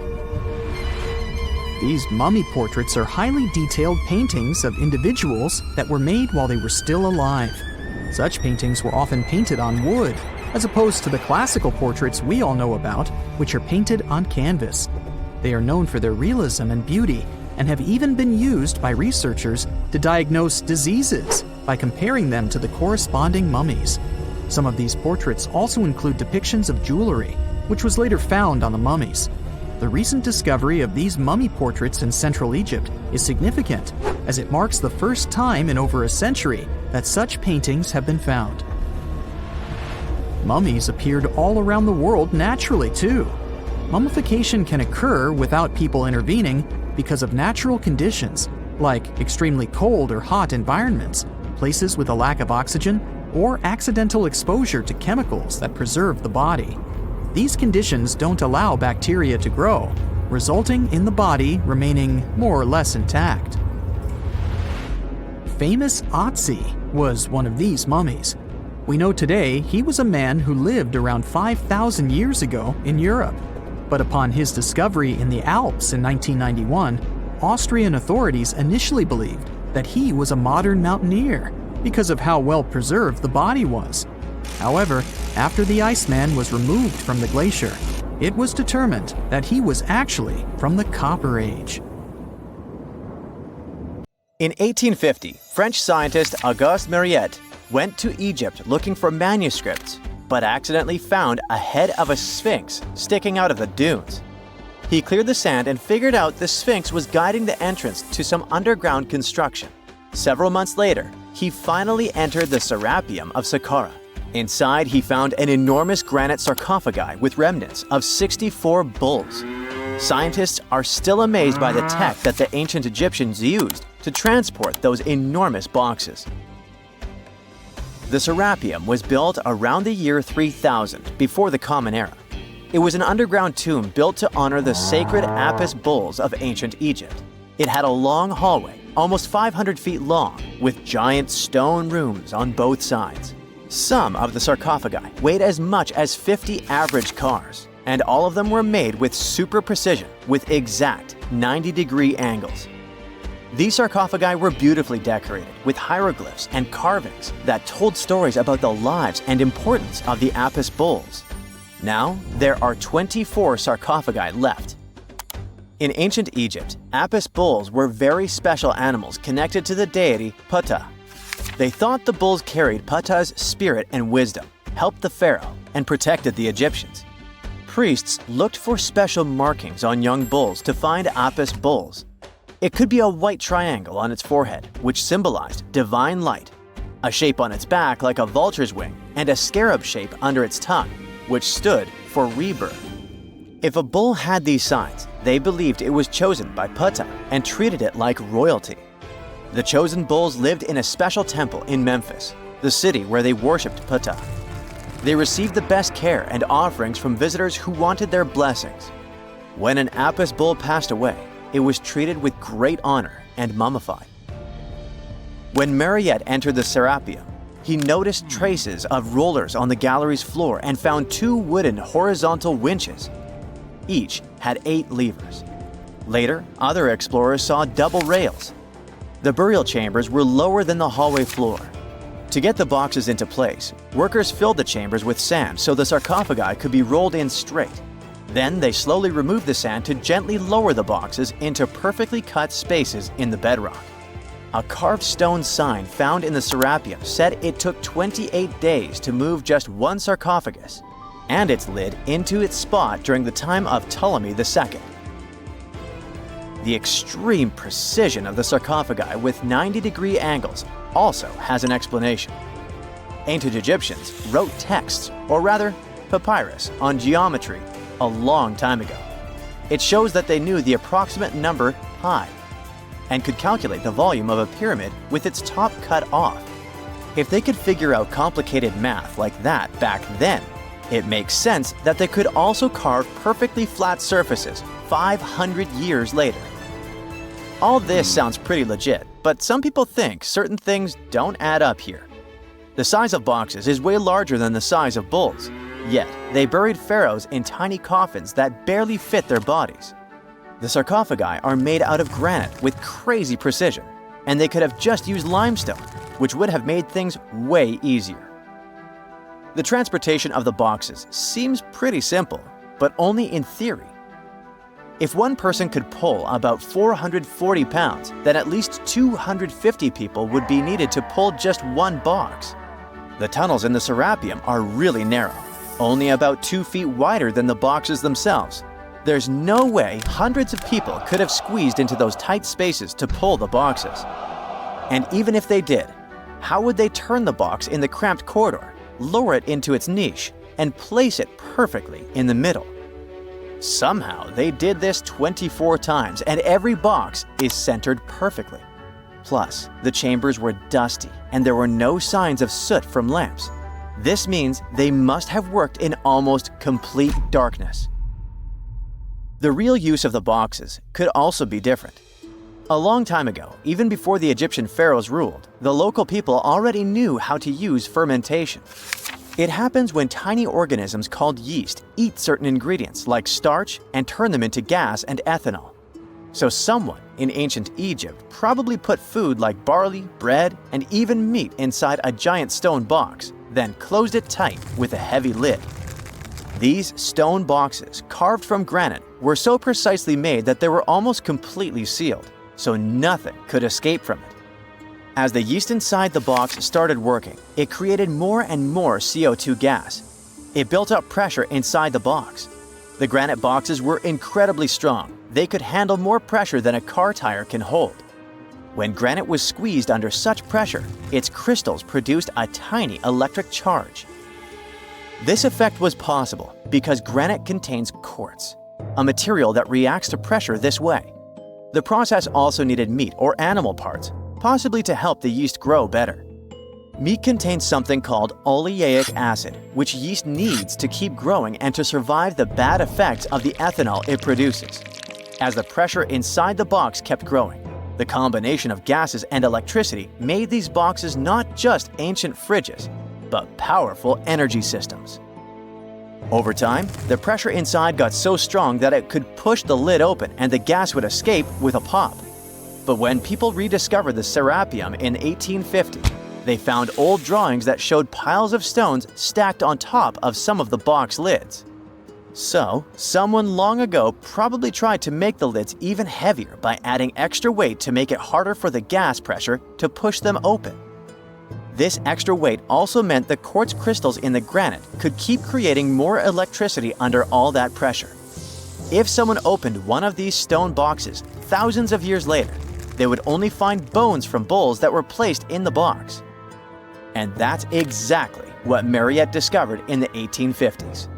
These mummy portraits are highly detailed paintings of individuals that were made while they were still alive. Such paintings were often painted on wood, as opposed to the classical portraits we all know about, which are painted on canvas. They are known for their realism and beauty, and have even been used by researchers to diagnose diseases by comparing them to the corresponding mummies. Some of these portraits also include depictions of jewelry, which was later found on the mummies. The recent discovery of these mummy portraits in Central Egypt is significant, as it marks the first time in over a century that such paintings have been found. Mummies appeared all around the world naturally, too. Mummification can occur without people intervening because of natural conditions, like extremely cold or hot environments, places with a lack of oxygen, or accidental exposure to chemicals that preserve the body. These conditions don't allow bacteria to grow, resulting in the body remaining more or less intact. Famous Otzi was one of these mummies. We know today he was a man who lived around 5,000 years ago in Europe. But upon his discovery in the Alps in 1991, Austrian authorities initially believed that he was a modern mountaineer because of how well preserved the body was. However, after the Iceman was removed from the glacier, it was determined that he was actually from the Copper Age. In 1850, French scientist Auguste Mariette went to Egypt looking for manuscripts, but accidentally found a head of a sphinx sticking out of the dunes. He cleared the sand and figured out the sphinx was guiding the entrance to some underground construction. Several months later, he finally entered the serapium of Saqqara. Inside, he found an enormous granite sarcophagi with remnants of 64 bulls. Scientists are still amazed by the tech that the ancient Egyptians used to transport those enormous boxes. The serapium was built around the year 3000 before the Common Era. It was an underground tomb built to honor the sacred Apis bulls of ancient Egypt. It had a long hallway, almost 500 feet long, with giant stone rooms on both sides. Some of the sarcophagi weighed as much as 50 average cars, and all of them were made with super precision with exact 90-degree angles. These sarcophagi were beautifully decorated with hieroglyphs and carvings that told stories about the lives and importance of the Apis bulls. Now, there are 24 sarcophagi left. In ancient Egypt, Apis bulls were very special animals connected to the deity Ptah. They thought the bulls carried Ptah's spirit and wisdom, helped the pharaoh, and protected the Egyptians. Priests looked for special markings on young bulls to find Apis bulls. It could be a white triangle on its forehead, which symbolized divine light, a shape on its back like a vulture's wing, and a scarab shape under its tongue, which stood for rebirth. If a bull had these signs, they believed it was chosen by Ptah and treated it like royalty. The chosen bulls lived in a special temple in Memphis, the city where they worshipped Ptah. They received the best care and offerings from visitors who wanted their blessings. When an Apis bull passed away, it was treated with great honor and mummified. When Mariette entered the serapium, he noticed traces of rollers on the gallery's floor and found 2 wooden horizontal winches. Each had 8 levers. Later, other explorers saw double rails. The burial chambers were lower than the hallway floor. To get the boxes into place, workers filled the chambers with sand so the sarcophagi could be rolled in straight. Then they slowly removed the sand to gently lower the boxes into perfectly cut spaces in the bedrock. A carved stone sign found in the serapium said it took 28 days to move just one sarcophagus and its lid into its spot during the time of Ptolemy II. The extreme precision of the sarcophagi with 90-degree angles also has an explanation. Ancient Egyptians wrote texts, or rather, papyrus, on geometry a long time ago. It shows that they knew the approximate number pi and could calculate the volume of a pyramid with its top cut off. If they could figure out complicated math like that back then, it makes sense that they could also carve perfectly flat surfaces 500 years later. All this sounds pretty legit, but some people think certain things don't add up here. The size of boxes is way larger than the size of bulls, yet they buried pharaohs in tiny coffins that barely fit their bodies. The sarcophagi are made out of granite with crazy precision, and they could have just used limestone, which would have made things way easier. The transportation of the boxes seems pretty simple, but only in theory. If one person could pull about 440 pounds, then at least 250 people would be needed to pull just one box. The tunnels in the serapium are really narrow, only about 2 feet wider than the boxes themselves. There's no way hundreds of people could have squeezed into those tight spaces to pull the boxes. And even if they did, how would they turn the box in the cramped corridor, lower it into its niche, and place it perfectly in the middle? Somehow, they did this 24 times, and every box is centered perfectly. Plus, the chambers were dusty, and there were no signs of soot from lamps. This means they must have worked in almost complete darkness. The real use of the boxes could also be different. A long time ago, even before the Egyptian pharaohs ruled, the local people already knew how to use fermentation. It happens when tiny organisms called yeast eat certain ingredients like starch and turn them into gas and ethanol. So someone in ancient Egypt probably put food like barley, bread, and even meat inside a giant stone box, then closed it tight with a heavy lid. These stone boxes, carved from granite, were so precisely made that they were almost completely sealed, so nothing could escape from it. As the yeast inside the box started working, it created more and more CO2 gas. It built up pressure inside the box. The granite boxes were incredibly strong. They could handle more pressure than a car tire can hold. When granite was squeezed under such pressure, its crystals produced a tiny electric charge. This effect was possible because granite contains quartz, a material that reacts to pressure this way. The process also needed meat or animal parts, possibly to help the yeast grow better. Meat contains something called oleic acid, which yeast needs to keep growing and to survive the bad effects of the ethanol it produces. As the pressure inside the box kept growing, the combination of gases and electricity made these boxes not just ancient fridges, but powerful energy systems. Over time, the pressure inside got so strong that it could push the lid open and the gas would escape with a pop. But when people rediscovered the serapium in 1850, they found old drawings that showed piles of stones stacked on top of some of the box lids. So, someone long ago probably tried to make the lids even heavier by adding extra weight to make it harder for the gas pressure to push them open. This extra weight also meant the quartz crystals in the granite could keep creating more electricity under all that pressure. If someone opened one of these stone boxes thousands of years later, they would only find bones from bulls that were placed in the box. And that's exactly what Mariette discovered in the 1850s.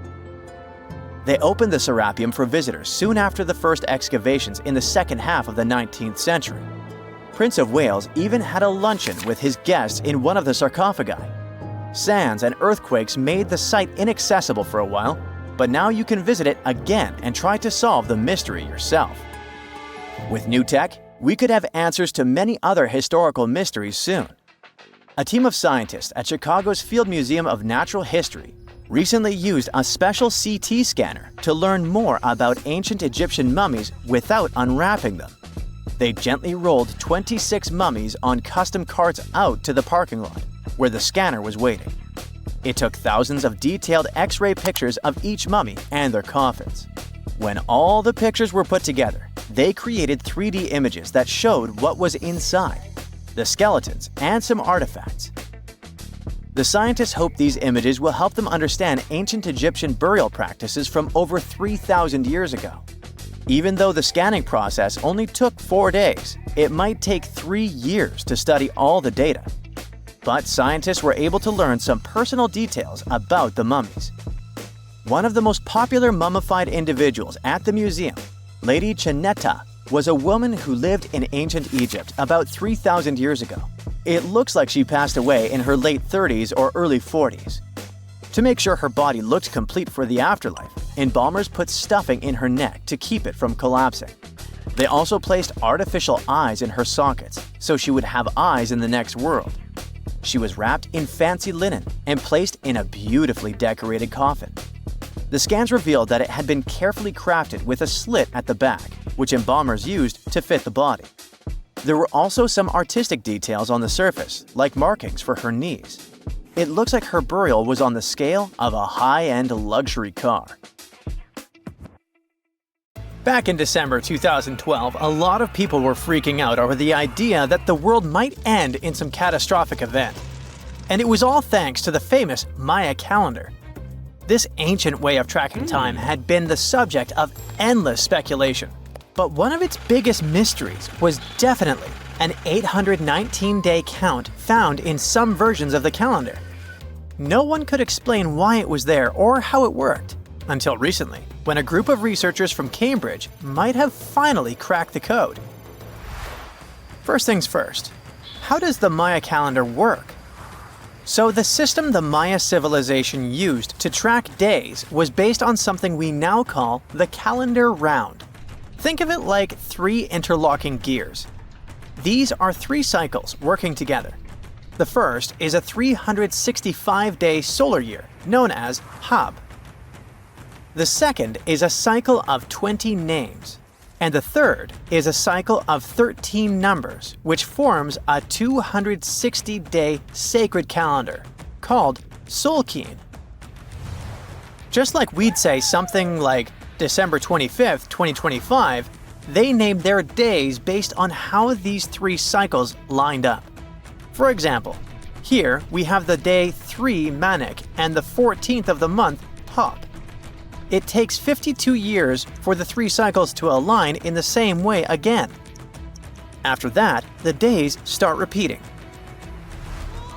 They opened the serapium for visitors soon after the first excavations in the second half of the 19th century. Prince of Wales even had a luncheon with his guests in one of the sarcophagi. Sands and earthquakes made the site inaccessible for a while, but now you can visit it again and try to solve the mystery yourself. With new tech, we could have answers to many other historical mysteries soon. A team of scientists at Chicago's Field Museum of Natural History recently used a special CT scanner to learn more about ancient Egyptian mummies without unwrapping them. They gently rolled 26 mummies on custom carts out to the parking lot, where the scanner was waiting. It took thousands of detailed X-ray pictures of each mummy and their coffins. When all the pictures were put together, they created 3D images that showed what was inside, the skeletons, and some artifacts. The scientists hope these images will help them understand ancient Egyptian burial practices from over 3,000 years ago. Even though the scanning process only took 4 days, it might take 3 years to study all the data. But scientists were able to learn some personal details about the mummies. One of the most popular mummified individuals at the museum, Lady Chineta, was a woman who lived in ancient Egypt about 3,000 years ago. It looks like she passed away in her late 30s or early 40s. To make sure her body looked complete for the afterlife, embalmers put stuffing in her neck to keep it from collapsing. They also placed artificial eyes in her sockets, so she would have eyes in the next world. She was wrapped in fancy linen and placed in a beautifully decorated coffin. The scans revealed that it had been carefully crafted with a slit at the back, which embalmers used to fit the body. There were also some artistic details on the surface, like markings for her knees. It looks like her burial was on the scale of a high-end luxury car. Back in December 2012, a lot of people were freaking out over the idea that the world might end in some catastrophic event. And it was all thanks to the famous Maya calendar. This ancient way of tracking time had been the subject of endless speculation. But one of its biggest mysteries was definitely an 819-day count found in some versions of the calendar. No one could explain why it was there or how it worked, until recently, when a group of researchers from Cambridge might have finally cracked the code. First things first, how does the Maya calendar work? So the system the Maya civilization used to track days was based on something we now call the calendar round. Think of it like 3 interlocking gears. These are 3 cycles working together. The first is a 365-day solar year, known as Hab. The second is a cycle of 20 names. And the third is a cycle of 13 numbers, which forms a 260-day sacred calendar, called Solkeen. Just like we'd say something like December 25th, 2025, they named their days based on how these 3 cycles lined up. For example, here we have the day 3 Manik and the 14th of the month Hop. It takes 52 years for the 3 cycles to align in the same way again. After that, the days start repeating.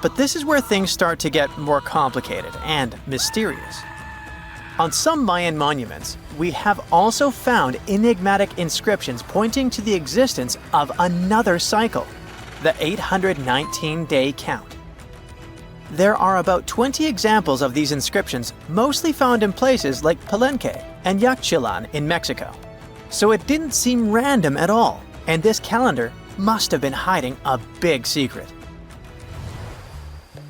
But this is where things start to get more complicated and mysterious. On some Mayan monuments, we have also found enigmatic inscriptions pointing to the existence of another cycle, the 819-day count. There are about 20 examples of these inscriptions, mostly found in places like Palenque and Yaxchilan in Mexico. So it didn't seem random at all, and this calendar must have been hiding a big secret.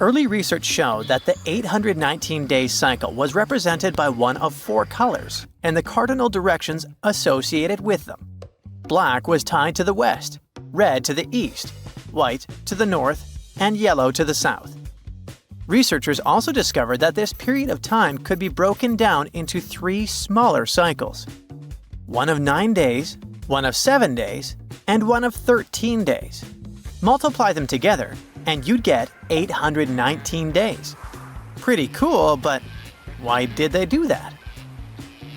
Early research showed that the 819-day cycle was represented by one of 4 colors and the cardinal directions associated with them. Black was tied to the west, red to the east, white to the north, and yellow to the south. Researchers also discovered that this period of time could be broken down into 3 smaller cycles. One of 9 days, one of 7 days, and one of 13 days. Multiply them together, and you'd get 819 days. Pretty cool, but why did they do that?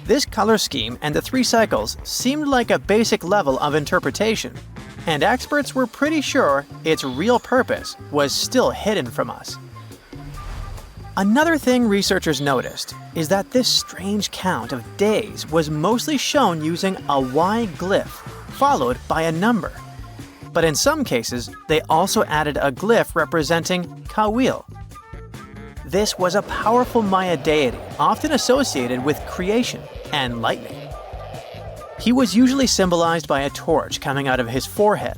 This color scheme and the 3 cycles seemed like a basic level of interpretation, and experts were pretty sure its real purpose was still hidden from us. Another thing researchers noticed is that this strange count of days was mostly shown using a Y glyph, followed by a number. But in some cases, they also added a glyph representing Kawil. This was a powerful Maya deity, often associated with creation and lightning. He was usually symbolized by a torch coming out of his forehead,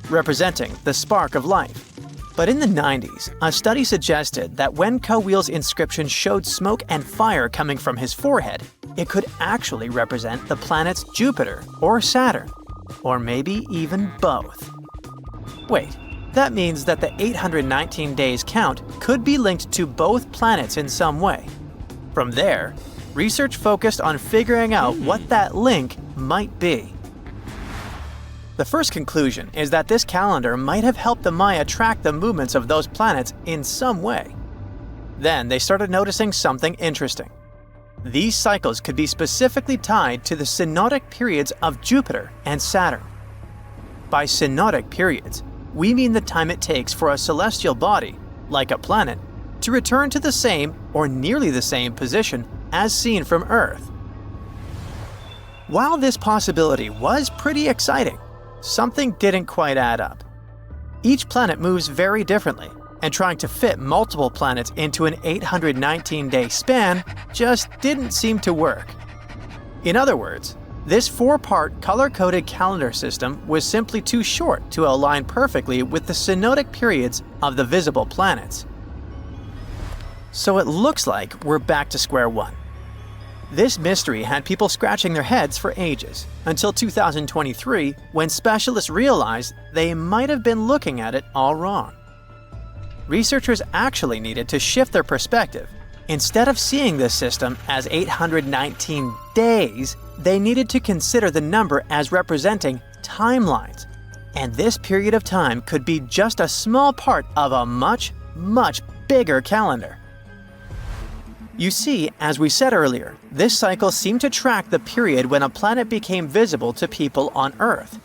representing the spark of life. But in the 90s, a study suggested that when Kawil's inscription showed smoke and fire coming from his forehead, it could actually represent the planets Jupiter or Saturn, or maybe even both. Wait, that means that the 819 days count could be linked to both planets in some way. From there, research focused on figuring out what that link might be. The first conclusion is that this calendar might have helped the Maya track the movements of those planets in some way. Then they started noticing something interesting. These cycles could be specifically tied to the synodic periods of Jupiter and Saturn. By synodic periods, we mean the time it takes for a celestial body, like a planet, to return to the same or nearly the same position as seen from Earth. While this possibility was pretty exciting, something didn't quite add up. Each planet moves very differently, and trying to fit multiple planets into an 819-day span just didn't seem to work. In other words, this 4-part color-coded calendar system was simply too short to align perfectly with the synodic periods of the visible planets. So it looks like we're back to square one. This mystery had people scratching their heads for ages, until 2023, when specialists realized they might have been looking at it all wrong. Researchers actually needed to shift their perspective. Instead of seeing this system as 819 days, they needed to consider the number as representing timelines. And this period of time could be just a small part of a much, much bigger calendar. You see, as we said earlier, this cycle seemed to track the period when a planet became visible to people on Earth.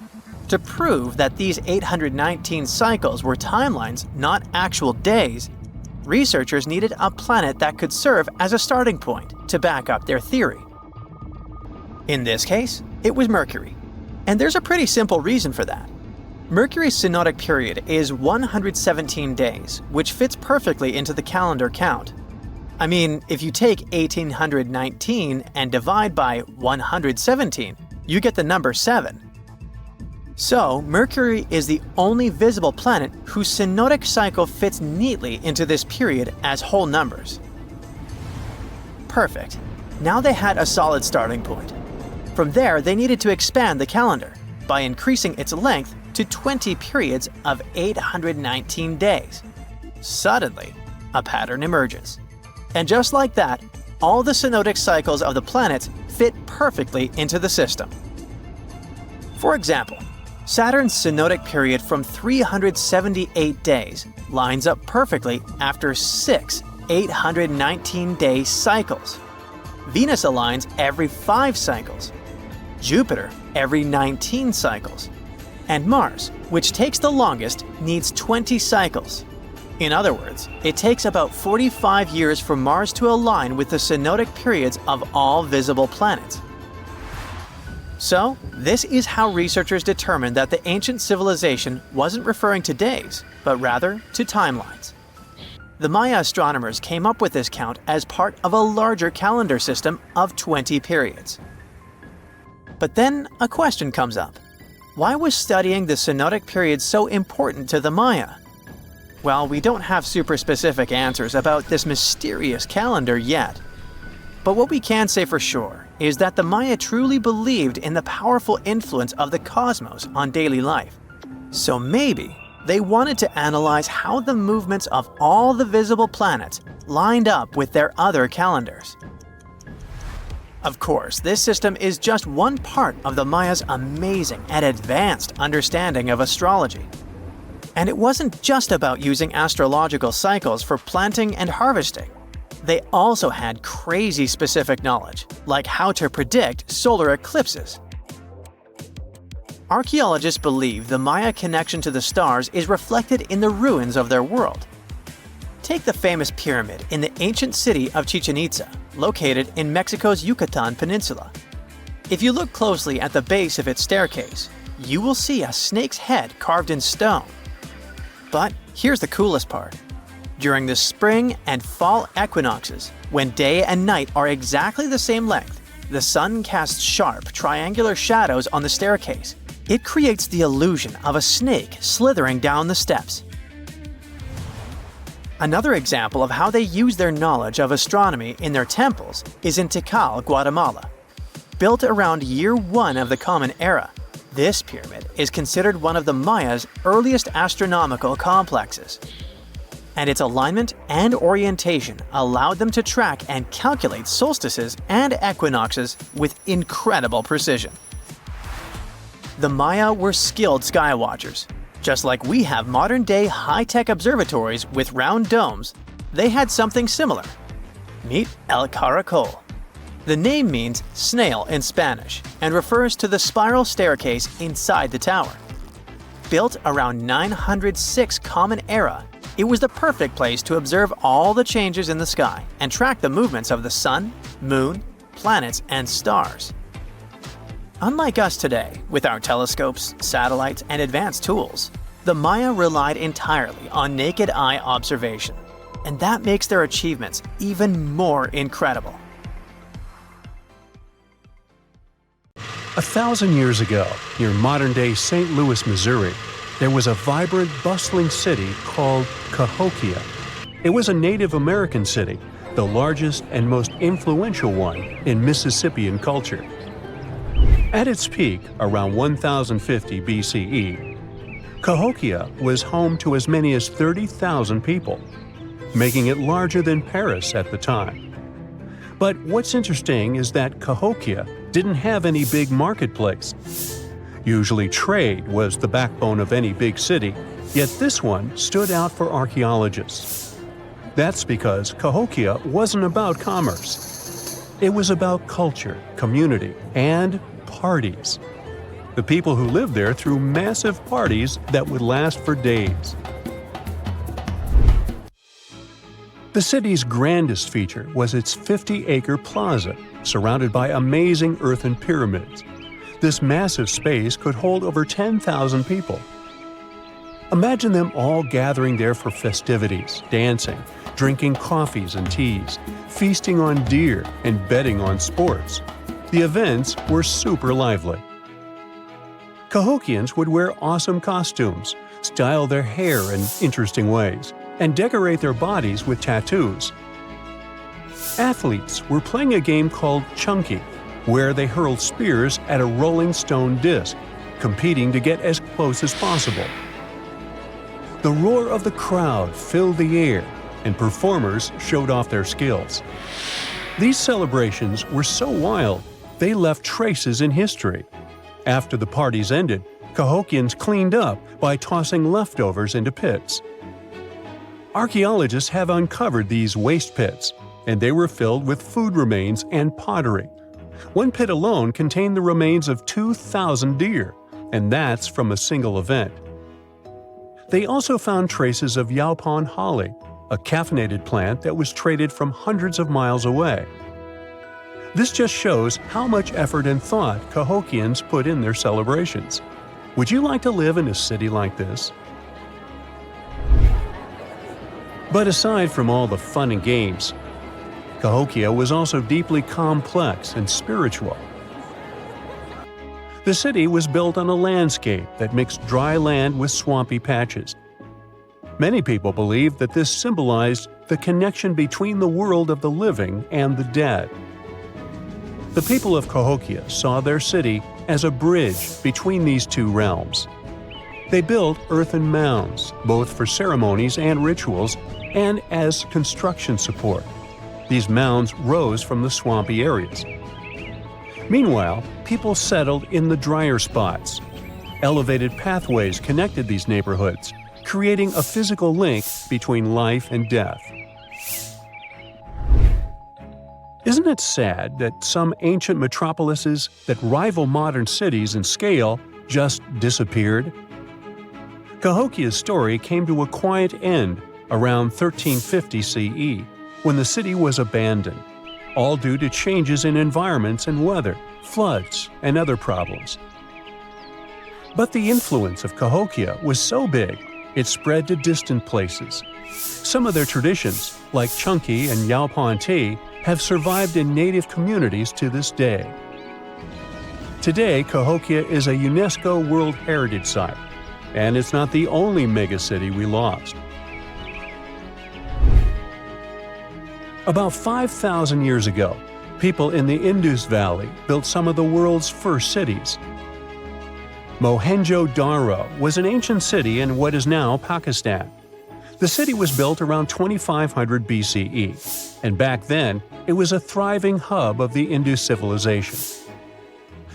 To prove that these 819 cycles were timelines, not actual days, researchers needed a planet that could serve as a starting point to back up their theory. In this case, it was Mercury. And there's a pretty simple reason for that. Mercury's synodic period is 117 days, which fits perfectly into the calendar count. I mean, if you take 1819 and divide by 117, you get the number 7. So, Mercury is the only visible planet whose synodic cycle fits neatly into this period as whole numbers. Perfect. Now they had a solid starting point. From there, they needed to expand the calendar by increasing its length to 20 periods of 819 days. Suddenly, a pattern emerges. And just like that, all the synodic cycles of the planets fit perfectly into the system. For example, Saturn's synodic period from 378 days lines up perfectly after 6 819-day cycles. Venus aligns every 5 cycles. Jupiter every 19 cycles. And Mars, which takes the longest, needs 20 cycles. In other words, it takes about 45 years for Mars to align with the synodic periods of all visible planets. So, this is how researchers determined that the ancient civilization wasn't referring to days, but rather to timelines. The Maya astronomers came up with this count as part of a larger calendar system of 20 periods. But then a question comes up. Why was studying the synodic period so important to the Maya? Well, we don't have super specific answers about this mysterious calendar yet. But what we can say for sure is that the Maya truly believed in the powerful influence of the cosmos on daily life. So maybe they wanted to analyze how the movements of all the visible planets lined up with their other calendars. Of course, this system is just one part of the Maya's amazing and advanced understanding of astrology. And it wasn't just about using astrological cycles for planting and harvesting. They also had crazy specific knowledge, like how to predict solar eclipses. Archaeologists believe the Maya connection to the stars is reflected in the ruins of their world. Take the famous pyramid in the ancient city of Chichen Itza, located in Mexico's Yucatan Peninsula. If you look closely at the base of its staircase, you will see a snake's head carved in stone. But here's the coolest part. During the spring and fall equinoxes, when day and night are exactly the same length, the sun casts sharp, triangular shadows on the staircase. It creates the illusion of a snake slithering down the steps. Another example of how they use their knowledge of astronomy in their temples is in Tikal, Guatemala. Built around year 1 of the Common Era, this pyramid is considered one of the Maya's earliest astronomical complexes. And its alignment and orientation allowed them to track and calculate solstices and equinoxes with incredible precision. The Maya were skilled skywatchers. Just like we have modern-day high-tech observatories with round domes, they had something similar. Meet El Caracol. The name means snail in Spanish and refers to the spiral staircase inside the tower. Built around 906 Common Era, it was the perfect place to observe all the changes in the sky and track the movements of the sun, moon, planets, and stars. Unlike us today, with our telescopes, satellites, and advanced tools, the Maya relied entirely on naked eye observation, and that makes their achievements even more incredible. 1,000 years ago, near modern-day St. Louis, Missouri, there was a vibrant, bustling city called Cahokia. It was a Native American city, the largest and most influential one in Mississippian culture. At its peak, around 1050 BCE, Cahokia was home to as many as 30,000 people, making it larger than Paris at the time. But what's interesting is that Cahokia didn't have any big marketplace. Usually trade was the backbone of any big city, yet this one stood out for archaeologists. That's because Cahokia wasn't about commerce. It was about culture, community, and parties. The people who lived there threw massive parties that would last for days. The city's grandest feature was its 50-acre plaza, surrounded by amazing earthen pyramids. This massive space could hold over 10,000 people. Imagine them all gathering there for festivities, dancing, drinking coffees and teas, feasting on deer, and betting on sports. The events were super lively. Cahokians would wear awesome costumes, style their hair in interesting ways, and decorate their bodies with tattoos. Athletes were playing a game called Chunky, where they hurled spears at a rolling stone disc, competing to get as close as possible. The roar of the crowd filled the air, and performers showed off their skills. These celebrations were so wild, they left traces in history. After the parties ended, Cahokians cleaned up by tossing leftovers into pits. Archaeologists have uncovered these waste pits, and they were filled with food remains and pottery. One pit alone contained the remains of 2,000 deer, and that's from a single event. They also found traces of yaupon holly, a caffeinated plant that was traded from hundreds of miles away. This just shows how much effort and thought Cahokians put in their celebrations. Would you like to live in a city like this? But aside from all the fun and games, Cahokia was also deeply complex and spiritual. The city was built on a landscape that mixed dry land with swampy patches. Many people believed that this symbolized the connection between the world of the living and the dead. The people of Cahokia saw their city as a bridge between these two realms. They built earthen mounds, both for ceremonies and rituals, and as construction support. These mounds rose from the swampy areas. Meanwhile, people settled in the drier spots. Elevated pathways connected these neighborhoods, creating a physical link between life and death. Isn't it sad that some ancient metropolises that rival modern cities in scale just disappeared? Cahokia's story came to a quiet end around 1350 CE, when the city was abandoned, all due to changes in environments and weather, floods, and other problems. But the influence of Cahokia was so big, it spread to distant places. Some of their traditions, like Chunky and Yaupon tea, have survived in native communities to this day. Today, Cahokia is a UNESCO World Heritage Site, and it's not the only megacity we lost. About 5,000 years ago, people in the Indus Valley built some of the world's first cities. Mohenjo-Daro was an ancient city in what is now Pakistan. The city was built around 2500 BCE, and back then, it was a thriving hub of the Indus civilization.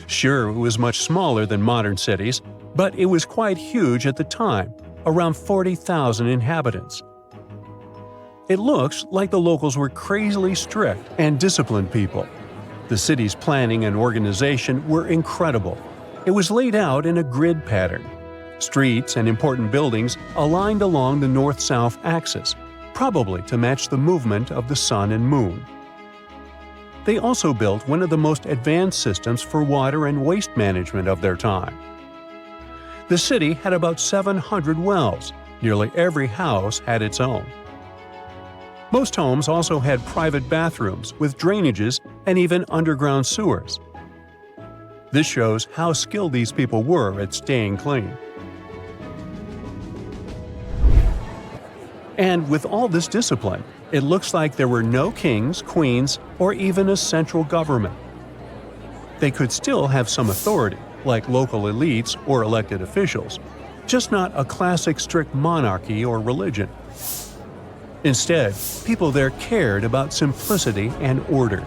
Sure, it was much smaller than modern cities, but it was quite huge at the time, around 40,000 inhabitants. It looks like the locals were crazily strict and disciplined people. The city's planning and organization were incredible. It was laid out in a grid pattern. Streets and important buildings aligned along the north-south axis, probably to match the movement of the sun and moon. They also built one of the most advanced systems for water and waste management of their time. The city had about 700 wells. Nearly every house had its own. Most homes also had private bathrooms with drainages and even underground sewers. This shows how skilled these people were at staying clean. And with all this discipline, it looks like there were no kings, queens, or even a central government. They could still have some authority, like local elites or elected officials, just not a classic strict monarchy or religion. Instead, people there cared about simplicity and order.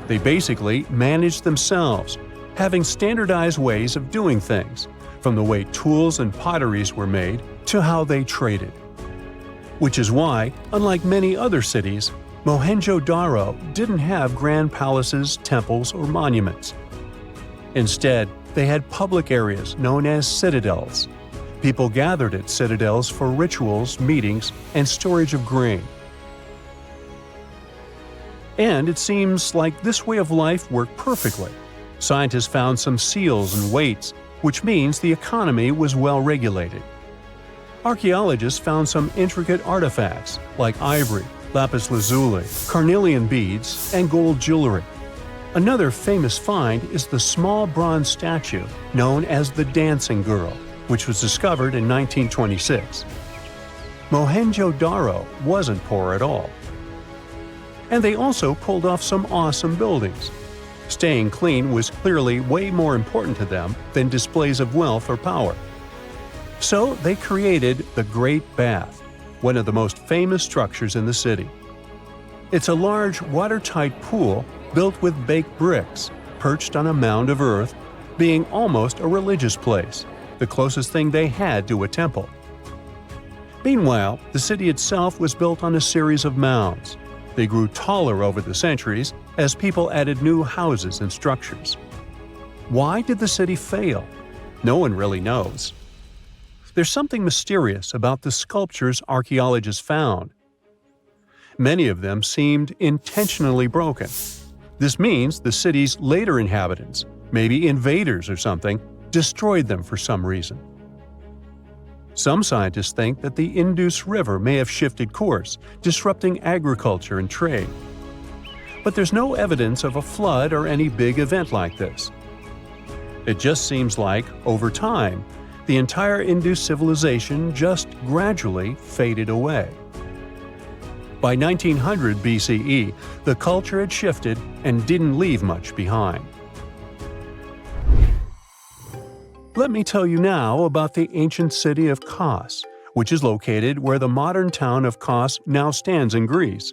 They basically managed themselves, having standardized ways of doing things, from the way tools and potteries were made to how they traded. Which is why, unlike many other cities, Mohenjo-Daro didn't have grand palaces, temples, or monuments. Instead, they had public areas known as citadels. People gathered at citadels for rituals, meetings, and storage of grain. And it seems like this way of life worked perfectly. Scientists found some seals and weights, which means the economy was well regulated. Archaeologists found some intricate artifacts like ivory, lapis lazuli, carnelian beads, and gold jewelry. Another famous find is the small bronze statue known as the Dancing Girl, which was discovered in 1926. Mohenjo-Daro wasn't poor at all. And they also pulled off some awesome buildings. Staying clean was clearly way more important to them than displays of wealth or power. So they created the Great Bath, one of the most famous structures in the city. It's a large, watertight pool built with baked bricks, perched on a mound of earth, being almost a religious place, the closest thing they had to a temple. Meanwhile, the city itself was built on a series of mounds. They grew taller over the centuries as people added new houses and structures. Why did the city fail? No one really knows. There's something mysterious about the sculptures archaeologists found. Many of them seemed intentionally broken. This means the city's later inhabitants, maybe invaders or something, destroyed them for some reason. Some scientists think that the Indus River may have shifted course, disrupting agriculture and trade. But there's no evidence of a flood or any big event like this. It just seems like, over time, the entire Indus civilization just gradually faded away. By 1900 BCE, the culture had shifted and didn't leave much behind. Let me tell you now about the ancient city of Kos, which is located where the modern town of Kos now stands in Greece.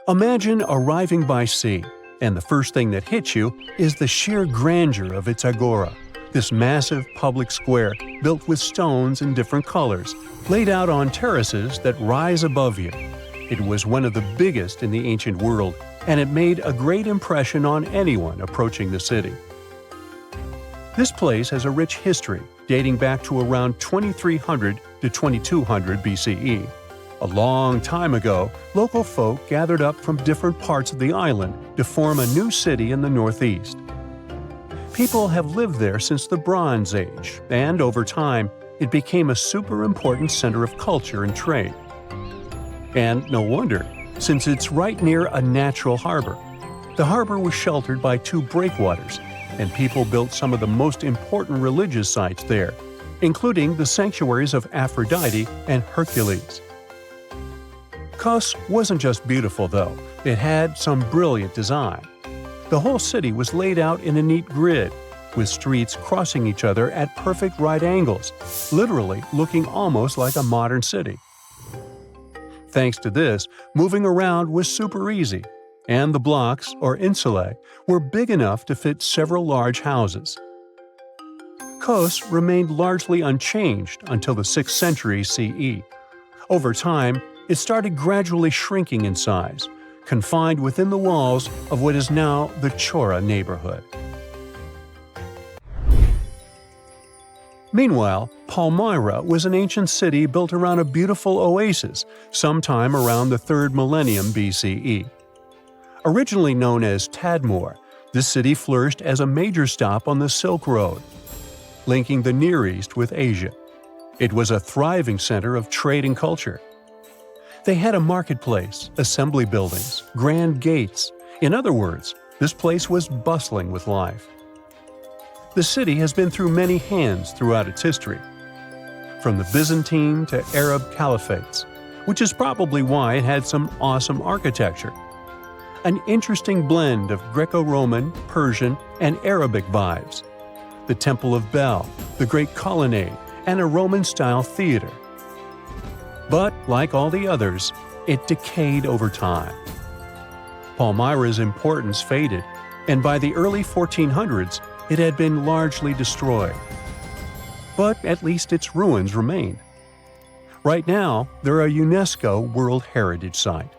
Imagine arriving by sea, and the first thing that hits you is the sheer grandeur of its agora, this massive public square built with stones in different colors, laid out on terraces that rise above you. It was one of the biggest in the ancient world, and it made a great impression on anyone approaching the city. This place has a rich history dating back to around 2300 to 2200 BCE. A long time ago, local folk gathered up from different parts of the island to form a new city in the northeast. People have lived there since the Bronze Age, and over time, it became a super important center of culture and trade. And no wonder, since it's right near a natural harbor. The harbor was sheltered by two breakwaters, and people built some of the most important religious sites there, including the sanctuaries of Aphrodite and Hercules. Kos wasn't just beautiful, though. It had some brilliant design. The whole city was laid out in a neat grid, with streets crossing each other at perfect right angles, literally looking almost like a modern city. Thanks to this, moving around was super easy, and the blocks, or insulae, were big enough to fit several large houses. Kos remained largely unchanged until the 6th century CE. Over time, it started gradually shrinking in size, confined within the walls of what is now the Chora neighborhood. Meanwhile, Palmyra was an ancient city built around a beautiful oasis sometime around the 3rd millennium BCE. Originally known as Tadmor, this city flourished as a major stop on the Silk Road, linking the Near East with Asia. It was a thriving center of trade and culture. They had a marketplace, assembly buildings, grand gates. In other words, this place was bustling with life. The city has been through many hands throughout its history, from the Byzantine to Arab caliphates, which is probably why it had some awesome architecture. An interesting blend of Greco-Roman, Persian, and Arabic vibes. The Temple of Bel, the Great Colonnade, and a Roman-style theater. But, like all the others, it decayed over time. Palmyra's importance faded, and by the early 1400s, it had been largely destroyed. But at least its ruins remained. Right now, they're a UNESCO World Heritage Site.